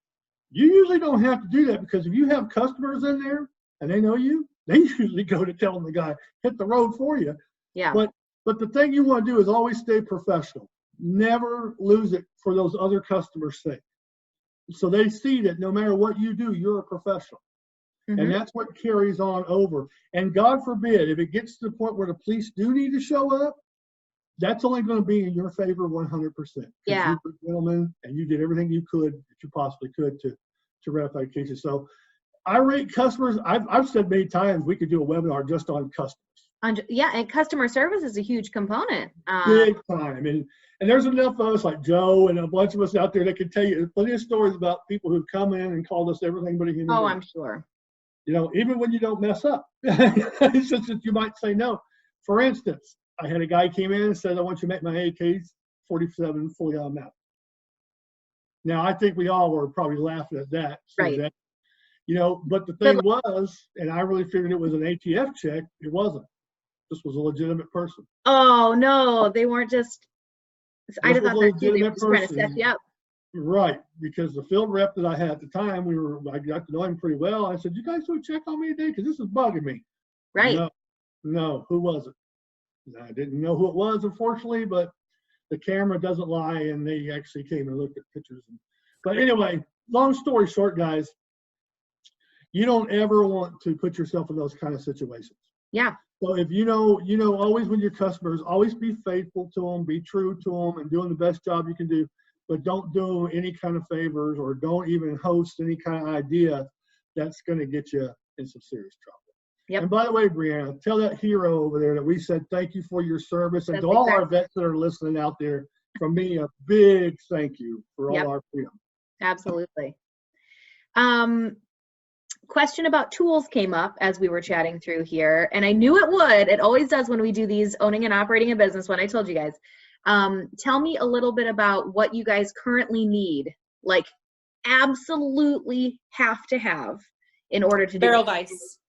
you usually don't have to do that, because if you have customers in there and they know you, they usually go to telling the guy, hit the road for you. Yeah. But But the thing you want to do is always stay professional. Never lose it for those other customers' sake. So they see that no matter what you do, you're a professional. And that's what carries on over. And God forbid, if it gets to the point where the police do need to show up, that's only going to be in your favor 100%. Yeah. You're a gentleman and you did everything you could that you possibly could to ratify cases. So irate customers, I've said many times we could do a webinar just on customers. Yeah, and customer service is a huge component. Big time. And there's enough of us like Joe and a bunch of us out there that can tell you plenty of stories about people who've come in and called us everything but a human being. I'm sure. You know, even when you don't mess up, it's just that you might say no. For instance, I had a guy came in and said, I want you to make my AK-47 fully automatic. Now, I think we all were probably laughing at that. Right. You know, but the thing was, and I really figured it was an ATF check, it wasn't. This was a legitimate person. Oh, no, they weren't just, I thought that too. They were just trying to set you up. Right, because the field rep that I had at the time, I got to know him pretty well. I said, you guys do a check on me today? Because this is bugging me. Right. No, who was it? I didn't know who it was, unfortunately, but the camera doesn't lie, and they actually came and looked at pictures. But anyway, long story short, guys, you don't ever want to put yourself in those kind of situations. Yeah. So if you know, always with your customers, always be faithful to them, be true to them, and doing the best job you can do. But don't do any kind of favors or don't even host any kind of idea that's going to get you in some serious trouble. Yep. And by the way, Brianna, tell that hero over there that we said thank you for your service. And to all our vets that are listening out there, from me, a big thank you for all our freedom. Absolutely. Question about tools came up as we were chatting through here, and I knew it would. It always does when we do these owning and operating a business when I told you guys. Tell me a little bit about what you guys currently need, like absolutely have to have in order to do barrel vise.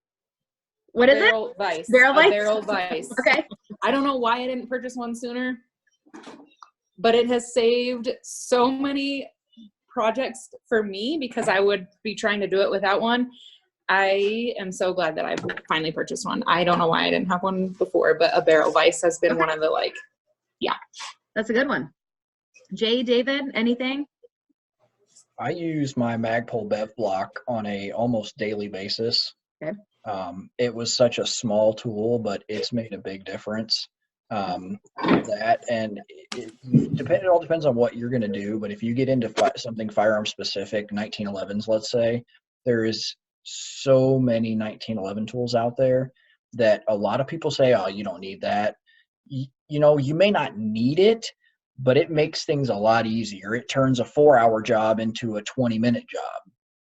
What is barrel it? Vise. Barrel vise? Barrel vise. Okay. I don't know why I didn't purchase one sooner, but it has saved so many projects for me because I would be trying to do it without one. I am so glad that I finally purchased one. I don't know why I didn't have one before, but a barrel vise has been one of the yeah. That's a good one. Jay, David, anything? I use my Magpul Bev block on a almost daily basis. Okay. It was such a small tool, but it's made a big difference. That and it all depends on what you're going to do. But if you get into something firearm specific, 1911s, let's say, there is so many 1911 tools out there that a lot of people say, oh, you don't need that. You may not need it, but it makes things a lot easier. It turns a 4-hour job into a 20-minute job.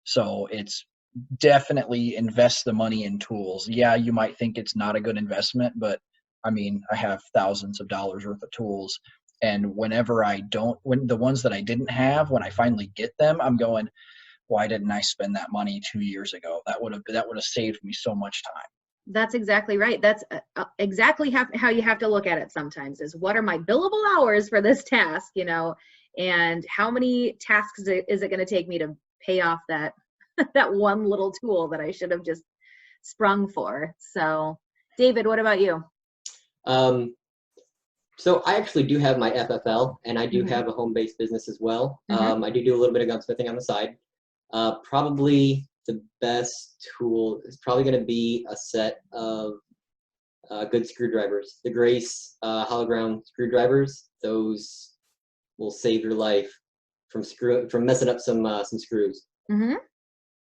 So it's definitely invest the money in tools. Yeah, you might think it's not a good investment, but I mean, I have thousands of dollars worth of tools. And when the ones that I didn't have, when I finally get them, I'm going, why didn't I spend that money 2 years ago? That would have saved me so much time. That's exactly right. That's exactly how you have to look at it sometimes is what are my billable hours for this task, and how many tasks is it going to take me to pay off that one little tool that I should have just sprung for. So David, what about you? So I actually do have my FFL and I do have a home-based business as well. I do a little bit of gunsmithing on the side. Probably the best tool is probably going to be a set of good screwdrivers. The Grace hollow ground screwdrivers. Those will save your life from messing up some screws.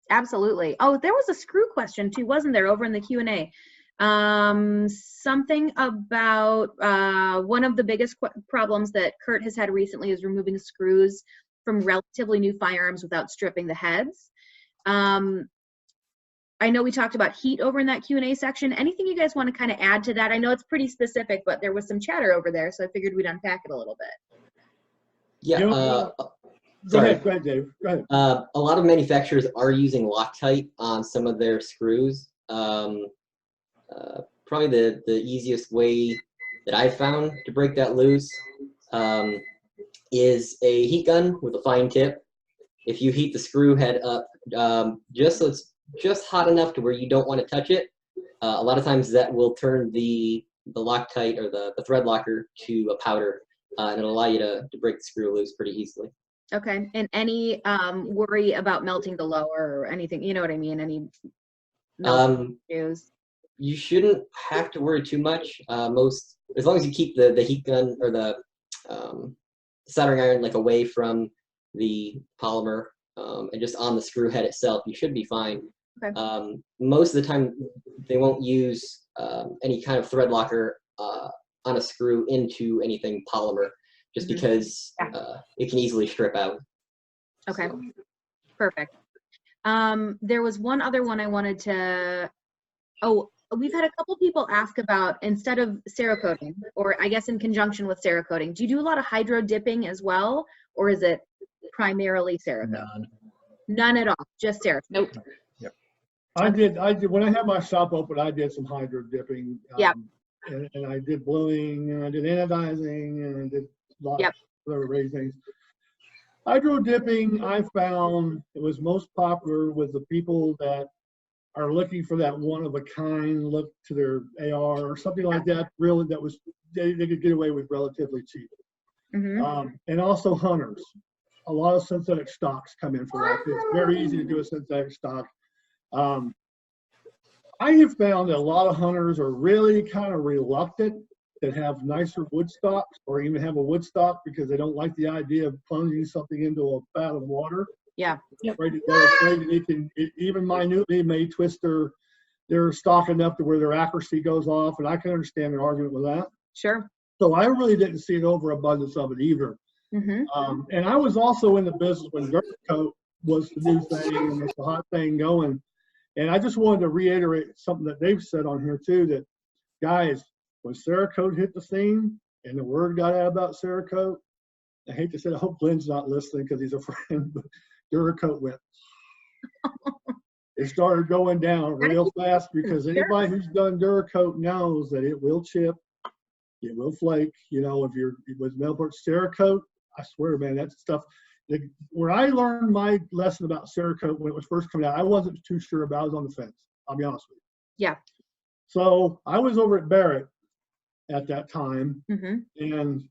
Absolutely. Oh, there was a screw question too, wasn't there, over in the Q&A? Something about one of the biggest problems that Kurt has had recently is removing screws from relatively new firearms without stripping the heads. I know we talked about heat over in that Q&A section. Anything you guys want to kind of add to that? I know it's pretty specific, but there was some chatter over there, so I figured we'd unpack it a little bit. Yeah. Go ahead, Dave. Go ahead. A lot of manufacturers are using Loctite on some of their screws. Probably the easiest way that I've found to break that loose is a heat gun with a fine tip. If you heat the screw head up just so it's just hot enough to where you don't want to touch it, a lot of times that will turn the Loctite or the thread locker to a powder, and it'll allow you to break the screw loose pretty easily. Okay. And any worry about melting the lower or anything, you know what I mean? Any melting issues? You shouldn't have to worry too much. As long as you keep the heat gun or the soldering iron like away from the polymer and just on the screw head itself, you should be fine. Okay. Most of the time, they won't use any kind of thread locker on a screw into anything polymer, just because it can easily strip out. Okay. Perfect. There was one other one I wanted to, we've had a couple people ask about, instead of Cerakoting, or I guess in conjunction with Cerakoting, do you do a lot of hydro dipping as well, or is it primarily Cerakote? None. None at all, just Cerakote. Nope. Yep. I did when I had my shop open, I did some hydro dipping. And I did bluing, and I did anodizing, and I did lots of other array things. Hydro dipping, I found it was most popular with the people that are looking for that one-of-a-kind look to their AR or something like that. Really, that was they could get away with relatively cheap. And also hunters. A lot of synthetic stocks come in for that. It's very easy to do a synthetic stock. I have found that a lot of hunters are really kind of reluctant that have nicer wood stocks or even have a wood stock because they don't like the idea of plunging something into a vat of water. Yeah. They're afraid that they can, even minutely, may twist their stock enough to where their accuracy goes off, and I can understand an argument with that. Sure. So I really didn't see an overabundance of it either. And I was also in the business when dirt coat was the new thing and was the hot thing going. And I just wanted to reiterate something that they've said on here too, that guys, when Cerakote hit the scene and the word got out about Cerakote, I hate to say, I hope Glenn's not listening because he's a friend, but Duracoat went. It started going down real fast because anybody who's done Duracoat knows that it will chip, it will flake. You know, if you're with Melbourne Cerakote, I swear, man, that's stuff. Where I learned my lesson about Cerakote when it was first coming out, I wasn't too sure about. I was on the fence. I'll be honest with you. Yeah. So I was over at Barrett at that time and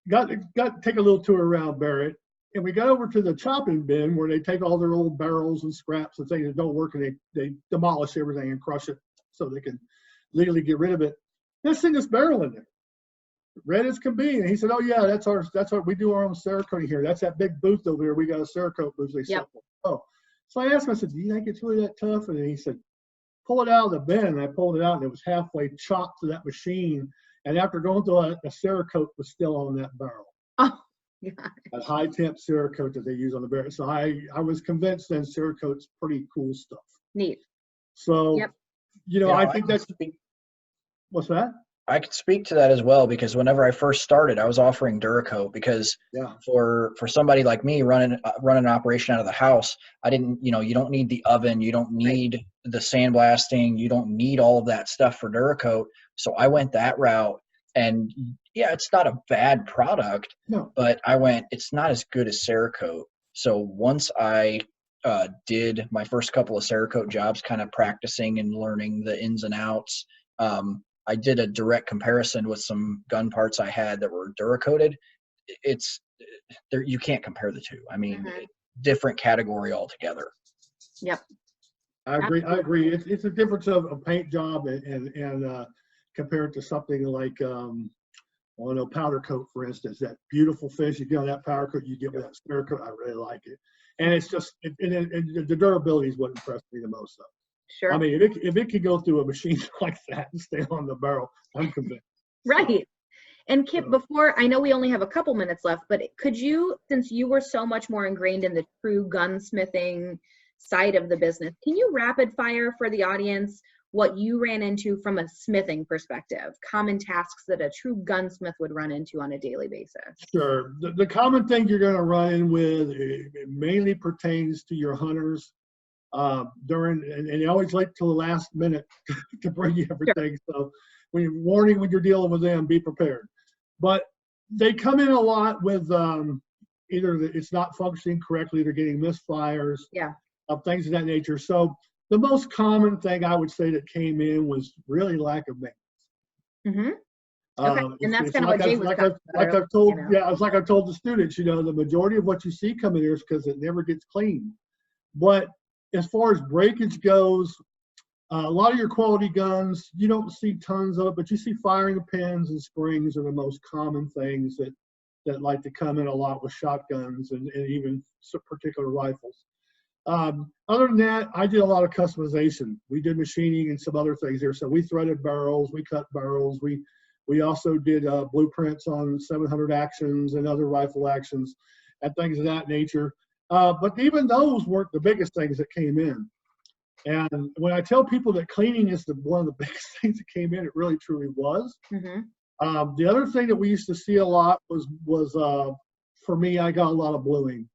got to take a little tour around Barrett. And we got over to the chopping bin where they take all their old barrels and scraps and things that don't work, and they demolish everything and crush it so they can legally get rid of it. Let's sing this barrel in there, red as can be. And he said, "Oh yeah, that's our we do our own Cerakote here. That's that big booth over here. We got a Cerakote booth they sell." Oh, so I asked him, I said, "Do you think it's really that tough?" And he said, "Pull it out of the bin." And I pulled it out, and it was halfway chopped to that machine. And after going through a Cerakote was still on that barrel. Oh, God. A high temp Cerakote that they use on the barrel. So I was convinced then Cerakote's pretty cool stuff. Neat. So, you know, I think that's, what's that? I could speak to that as well, because whenever I first started, I was offering Duracoat because for somebody like me running an operation out of the house, I didn't, you know, you don't need the oven, you don't need the sandblasting, you don't need all of that stuff for Duracoat. So I went that route, and yeah, it's not a bad product, but I went, it's not as good as Cerakote. So once I did my first couple of Cerakote jobs, kind of practicing and learning the ins and outs, I did a direct comparison with some gun parts I had that were Duracoated. It's there, you can't compare the two. I mean, different category altogether. Yep. I agree. It's a difference of a paint job and compared to something like powder coat, for instance. That beautiful finish you get on that powder coat you get with that Cerakote, I really like it. And it's just and the durability is what impressed me the most. Though. Sure. I mean, if it could go through a machine like that and stay on the barrel, I'm convinced. Right. And Kip, before, I know we only have a couple minutes left, but could you, since you were so much more ingrained in the true gunsmithing side of the business, can you rapid fire for the audience what you ran into from a smithing perspective, common tasks that a true gunsmith would run into on a daily basis? Sure. The common thing you're going to run in with, it mainly pertains to your hunters. And they always wait till the last minute to bring you everything. So when you're dealing with them, be prepared. But they come in a lot with either it's not functioning correctly, they're getting misfires, things of that nature. So the most common thing I would say that came in was really lack of maintenance. Mm-hmm. Okay. And that's kind of what Jaye was talking like about. I've told, You know. yeah, it's like I've told the students, you know, the majority of what you see coming here is because it never gets cleaned. But as far as breakage goes, a lot of your quality guns, you don't see tons of it, but you see firing pins and springs are the most common things that like to come in a lot with shotguns and even some particular rifles. Other than that, I did a lot of customization. We did machining and some other things there. So we threaded barrels, we cut barrels, we also did blueprints on 700 actions and other rifle actions and things of that nature. But even those weren't the biggest things that came in. And when I tell people that cleaning is one of the biggest things that came in, it really truly was. Mm-hmm. The other thing that we used to see a lot was for me, I got a lot of bluing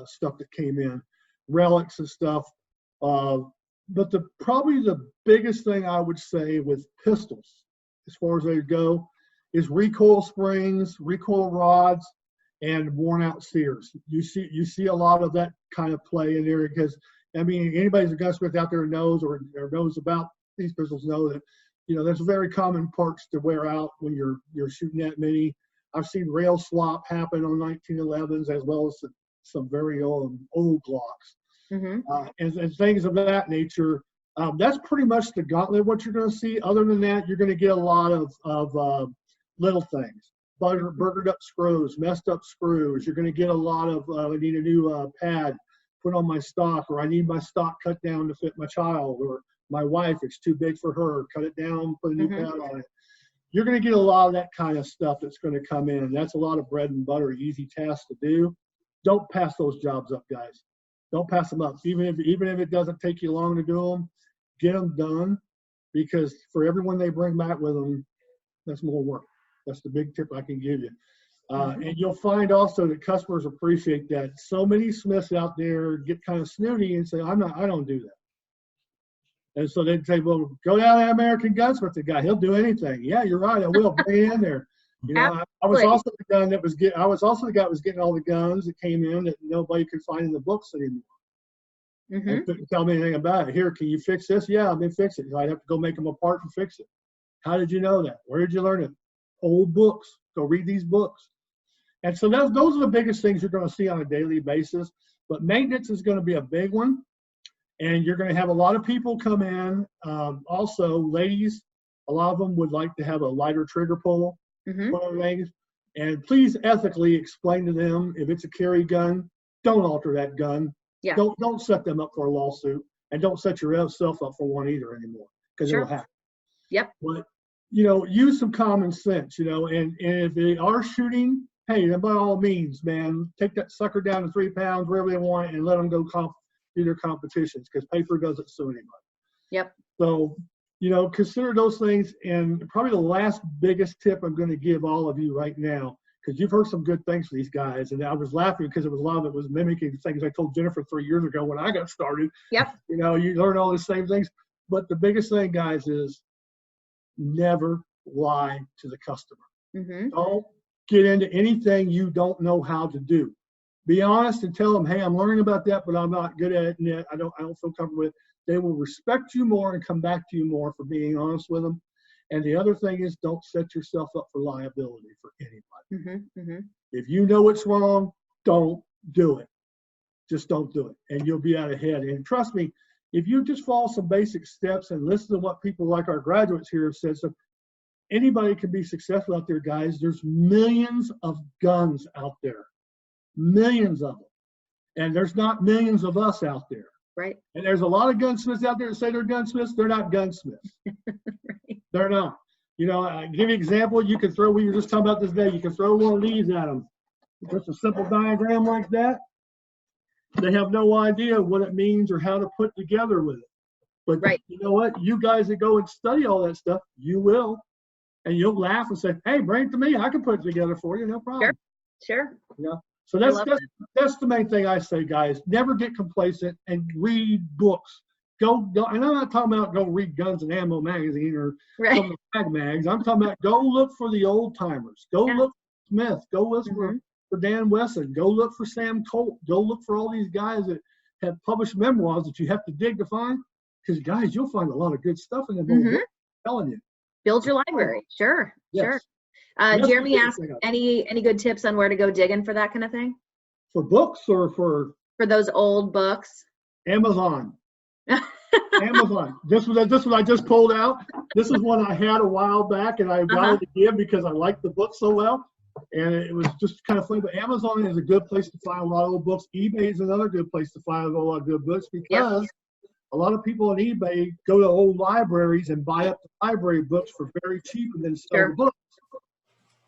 stuff that came in, relics and stuff. But probably the biggest thing I would say with pistols, as far as they go, is recoil springs, recoil rods, and worn out sears. You see a lot of that kind of play in there because, I mean, anybody who's a gunsmith out there knows or knows about these pistols know that, you know, there's very common parts to wear out when you're shooting that many. I've seen rail swap happen on 1911s as well as some very old Glocks. Mm-hmm. And things of that nature. That's pretty much the gauntlet what you're going to see. Other than that, you're going to get a lot of little things. Burgered up screws, messed up screws. You're going to get a lot of, I need a new pad put on my stock, or I need my stock cut down to fit my child, or my wife, it's too big for her, cut it down, put a new pad on it. You're going to get a lot of that kind of stuff that's going to come in. That's a lot of bread and butter, easy tasks to do. Don't pass those jobs up, guys. Don't pass them up. Even if it doesn't take you long to do them, get them done, because for everyone they bring back with them, that's more work. That's the big tip I can give you. And you'll find also that customers appreciate that. So many smiths out there get kind of snooty and say, I don't do that. And so they'd say, well, go down to that American Gunsmith guy. He'll do anything. Yeah, you're right. I will. Bring it in there. You know, I was also the guy that was getting all the guns that came in that nobody could find in the books anymore. And couldn't tell me anything about it. Here, can you fix this? Yeah, let me fix it. I'd have to go make them apart and fix it. How did you know that? Where did you learn it? Old books. Go read these books. And so those are the biggest things you're going to see on a daily basis. But maintenance is going to be a big one. And you're going to have a lot of people come in. Also, ladies, a lot of them would like to have a lighter trigger pull. And please ethically explain to them, if it's a carry gun, don't alter that gun. Yeah. Don't set them up for a lawsuit, and don't set yourself up for one either anymore, because it'll happen. Yep. But, you know, use some common sense, you know, and if they are shooting, hey, then by all means, man, take that sucker down to 3 pounds, wherever they want, and let them go do their competitions, because paper doesn't sue anybody. Yep. So, you know, consider those things. And probably the last biggest tip I'm going to give all of you right now, because you've heard some good things from these guys, and I was laughing because a lot of it was mimicking things I told Jennifer 3 years ago when I got started. Yep. You know, you learn all the same things. But the biggest thing, guys, is never lie to the customer. Don't get into anything you don't know how to do. Be honest and tell them, hey, I'm learning about that, but I'm not good at it, and I don't feel comfortable with it. They will respect you more and come back to you more for being honest with them. And the other thing is, don't set yourself up for liability for anybody. If you know it's wrong, don't do it. Just don't do it, and you'll be out ahead. And trust me, if you just follow some basic steps and listen to what people like our graduates here have said, so anybody can be successful out there, guys. There's millions of guns out there, millions of them, and there's not millions of us out there. Right. And there's a lot of gunsmiths out there that say they're gunsmiths. They're not gunsmiths. Right. They're not. You know, I give you an example. You can throw, we were just talking about this day, you can throw one of these at them. Just a simple diagram like that. They have no idea what it means or how to put together with it. But you know what? You guys that go and study all that stuff, you will. And you'll laugh and say, hey, bring it to me. I can put it together for you. No problem. Sure. You know? So that's the main thing I say, guys. Never get complacent and read books. Go, and I'm not talking about go read Guns and Ammo magazine or some of the mag mags. I'm talking about go look for the old timers. Go look for Smith. Go look for Dan Wesson. Go look for Sam Colt. Go look for all these guys that have published memoirs that you have to dig to find. Because, guys, you'll find a lot of good stuff in them. I'm telling you. Build your library. Sure. Yes. Sure. That's the Jeremy biggest asked, thing. any good tips on where to go digging for that kind of thing? For books or for For those old books? Amazon? Amazon. This one I just pulled out. This is one I had a while back, and I wanted to give because I liked the book so well. And it was just kind of funny. But Amazon is a good place to find a lot of old books. eBay is another good place to find a lot of good books because a lot of people on eBay go to old libraries and buy up the library books for very cheap and then sell the books.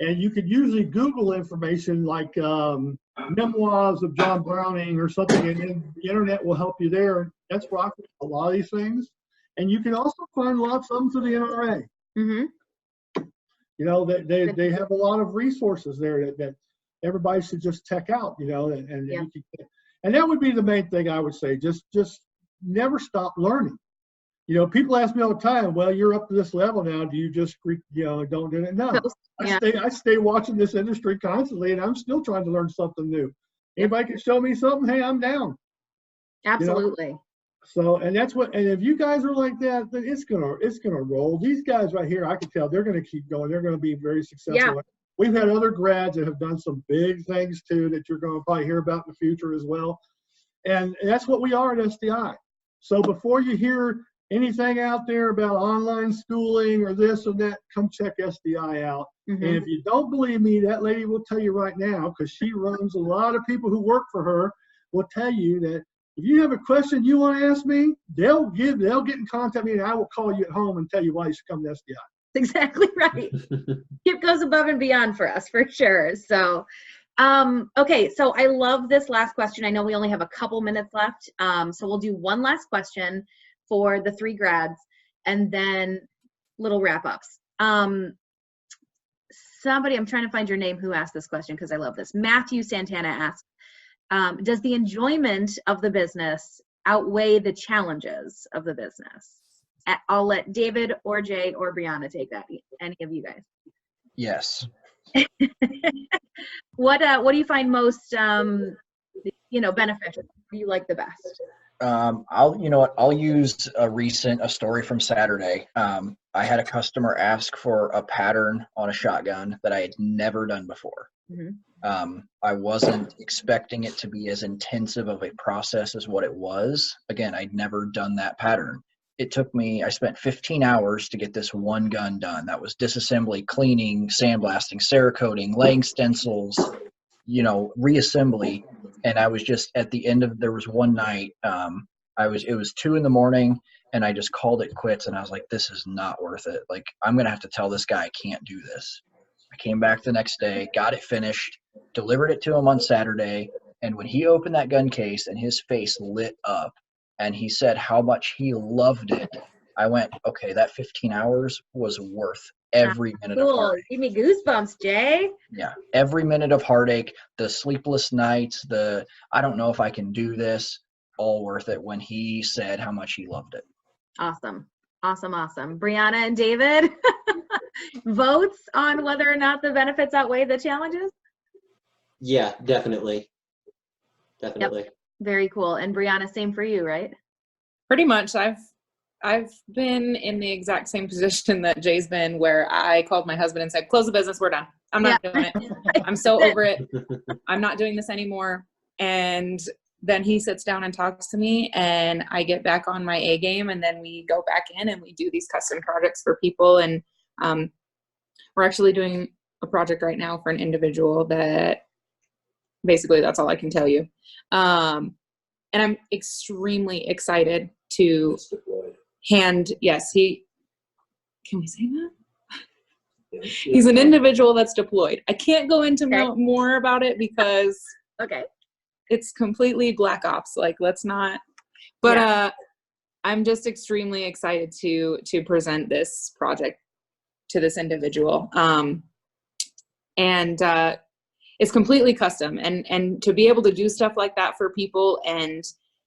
And you could usually Google information like memoirs of John Browning or something, and then the internet will help you there. That's where I find a lot of these things. And you can also find lots of them through the NRA. Mm-hmm. You know, they have a lot of resources there that everybody should just check out, you know, and that would be the main thing I would say. Just never stop learning. You know, people ask me all the time, well, you're up to this level now. Do you just, don't do it? No, I stay watching this industry constantly, and I'm still trying to learn something new. Anybody can show me something, hey, I'm down. Absolutely. You know? So, and if you guys are like that, then it's gonna roll. These guys right here, I can tell they're gonna keep going. They're gonna be very successful. Yeah. We've had other grads that have done some big things too that you're gonna probably hear about in the future as well. And that's what we are at SDI. So before you hear anything out there about online schooling or this or that, come check SDI out. Mm-hmm. And if you don't believe me, that lady will tell you right now, because she runs a lot of people who work for her, will tell you that if you have a question you want to ask me, they'll get in contact with me, and I will call you at home and tell you why you should come to SDI. Exactly right. Kip goes above and beyond for us, for sure. So, okay, so I love this last question. I know we only have a couple minutes left, so we'll do one last question for the 3 grads, and then little wrap-ups. Somebody, I'm trying to find your name, who asked this question because I love this. Matthew Santana asked, does the enjoyment of the business outweigh the challenges of the business? I'll let David or Jay or Brianna take that. Any of you guys? Yes. What do you find most beneficial? What do you like the best? I'll use a story from Saturday. I had a customer ask for a pattern on a shotgun that I had never done before. Mm-hmm. I wasn't expecting it to be as intensive of a process as what it was. Again, I'd never done that pattern. I spent 15 hours to get this one gun done. That was disassembly, cleaning, sandblasting, Cerakoting, laying stencils, reassembly. And I was just at the end there was one night, it was 2 a.m, and I just called it quits, and I was like, this is not worth it. Like, I'm going to have to tell this guy I can't do this. I came back the next day, got it finished, delivered it to him on Saturday. And when he opened that gun case and his face lit up and he said how much he loved it, I went, okay, that 15 hours was worth every minute of heartache. Give me goosebumps, Jay. Yeah, every minute of heartache, the sleepless nights, I don't know if I can do this, all worth it when he said how much he loved it. Awesome. Brianna and David, votes on whether or not the benefits outweigh the challenges? Yeah, definitely. Definitely. Yep. Very cool. And Brianna, same for you, right? Pretty much. I've been in the exact same position that Jay's been, where I called my husband and said, close the business, we're done. I'm not doing it. I'm so over it. I'm not doing this anymore. And then he sits down and talks to me, and I get back on my A game, and then we go back in and we do these custom projects for people. And we're actually doing a project right now for an individual that basically, that's all I can tell you. And I'm extremely excited to can we say that? He's an individual that's deployed. I can't go into more about it because it's completely black ops. Like, let's not, but I'm just extremely excited to present this project to this individual. And it's completely custom, and to be able to do stuff like that for people, and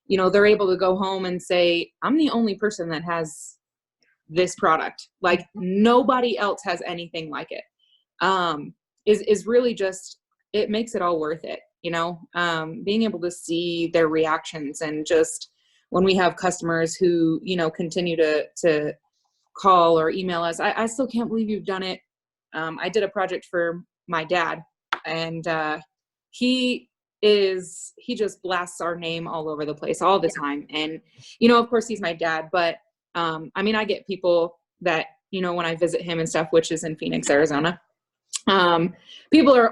they're able to go home and say, I'm the only person that has this product. Like, nobody else has anything like it. Is really just, it makes it all worth it. Being able to see their reactions, and just when we have customers who, continue to call or email us. I still can't believe you've done it. I did a project for my dad, and he just blasts our name all over the place all the time. And, you know, of course he's my dad, but I mean, I get people that, you know, when I visit him and stuff, which is in Phoenix, Arizona, people are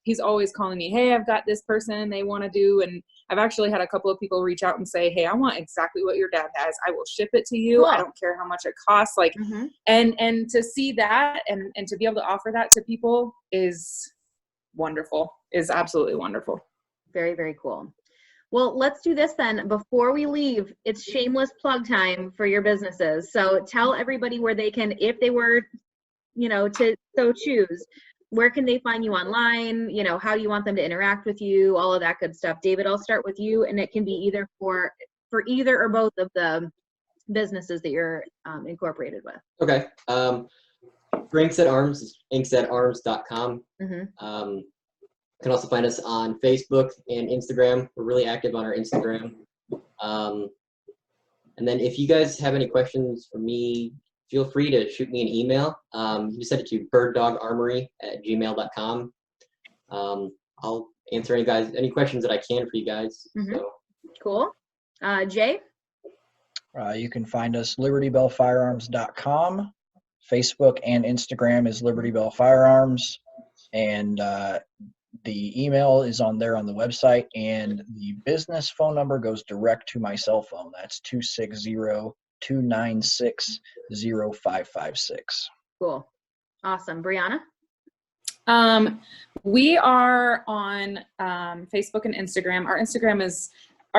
he's always calling me, hey, I've got this person they want to do. And I've actually had a couple of people reach out and say, hey, I want exactly what your dad has. I will ship it to you. Cool. I don't care how much it costs. Like, and to see that and to be able to offer that to people is wonderful, is absolutely wonderful. Very, very cool. Well, let's do this then. Before we leave, it's shameless plug time for your businesses. So tell everybody where they can, if they were, you know, to so choose, where can they find you online? You know, how do you want them to interact with you? All of that good stuff. David, I'll start with you, and it can be either for either or both of the businesses that you're incorporated with. Okay. For Inkset Arms, inksetarms.com. You can also find us on Facebook and Instagram. We're really active on our Instagram. And then if you guys have any questions for me, feel free to shoot me an email. You can send it to birddogarmory@gmail.com. I'll answer any questions that I can for you guys. So. Cool. Jay? You can find us libertybellfirearms.com. Facebook and Instagram is Liberty Bell Firearms. And the email is on there on the website, and the business phone number goes direct to my cell phone. That's 260-296-0556. Cool. Awesome. Brianna? We are on Facebook and Instagram. Our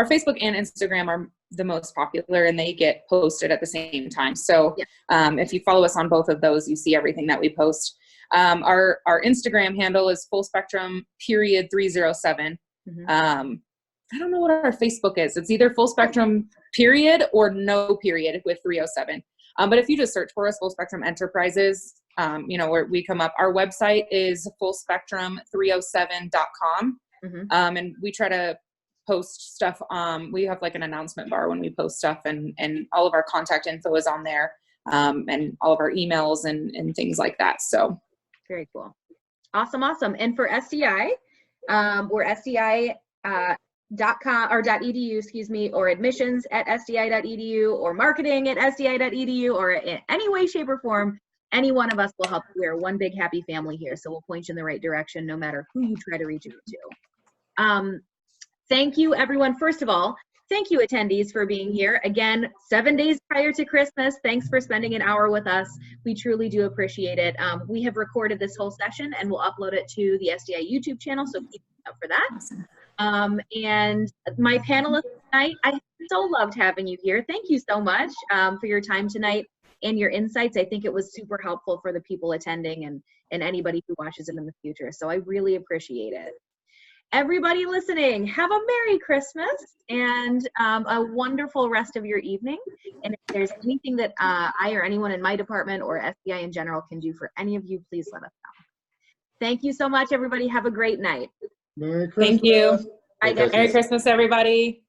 Facebook and Instagram are the most popular, and they get posted at the same time. So if you follow us on both of those, you see everything that we post. Our Instagram handle is fullspectrum.307. I don't know what our Facebook is. It's either full spectrum period or no period with 307. But if you just search for us, Full Spectrum Enterprises, you know, where we come up. Our website is fullspectrum307.com. And we try to post stuff. We have like an announcement bar when we post stuff, and all of our contact info is on there, and all of our emails and things like that. So very cool. Awesome. And for SDI, we're SDI.com or .edu, excuse me, or admissions@sdi.edu, or marketing@sdi.edu, or in any way, shape, or form, any one of us will help. We're one big happy family here, so we'll point you in the right direction no matter who you try to reach out to. Thank you, everyone. First of all, thank you, attendees, for being here. Again, 7 days prior to Christmas. Thanks for spending an hour with us. We truly do appreciate it. We have recorded this whole session, and we'll upload it to the SDI YouTube channel, so keep up for that. And my panelists tonight, I so loved having you here. Thank you so much for your time tonight and your insights. I think it was super helpful for the people attending and anybody who watches it in the future. So I really appreciate it. Everybody listening, have a Merry Christmas and a wonderful rest of your evening. And if there's anything that I or anyone in my department or SDI in general can do for any of you, please let us know. Thank you so much, everybody. Have a great night. Merry Christmas. Thank you. Bye, guys. Merry Christmas, everybody.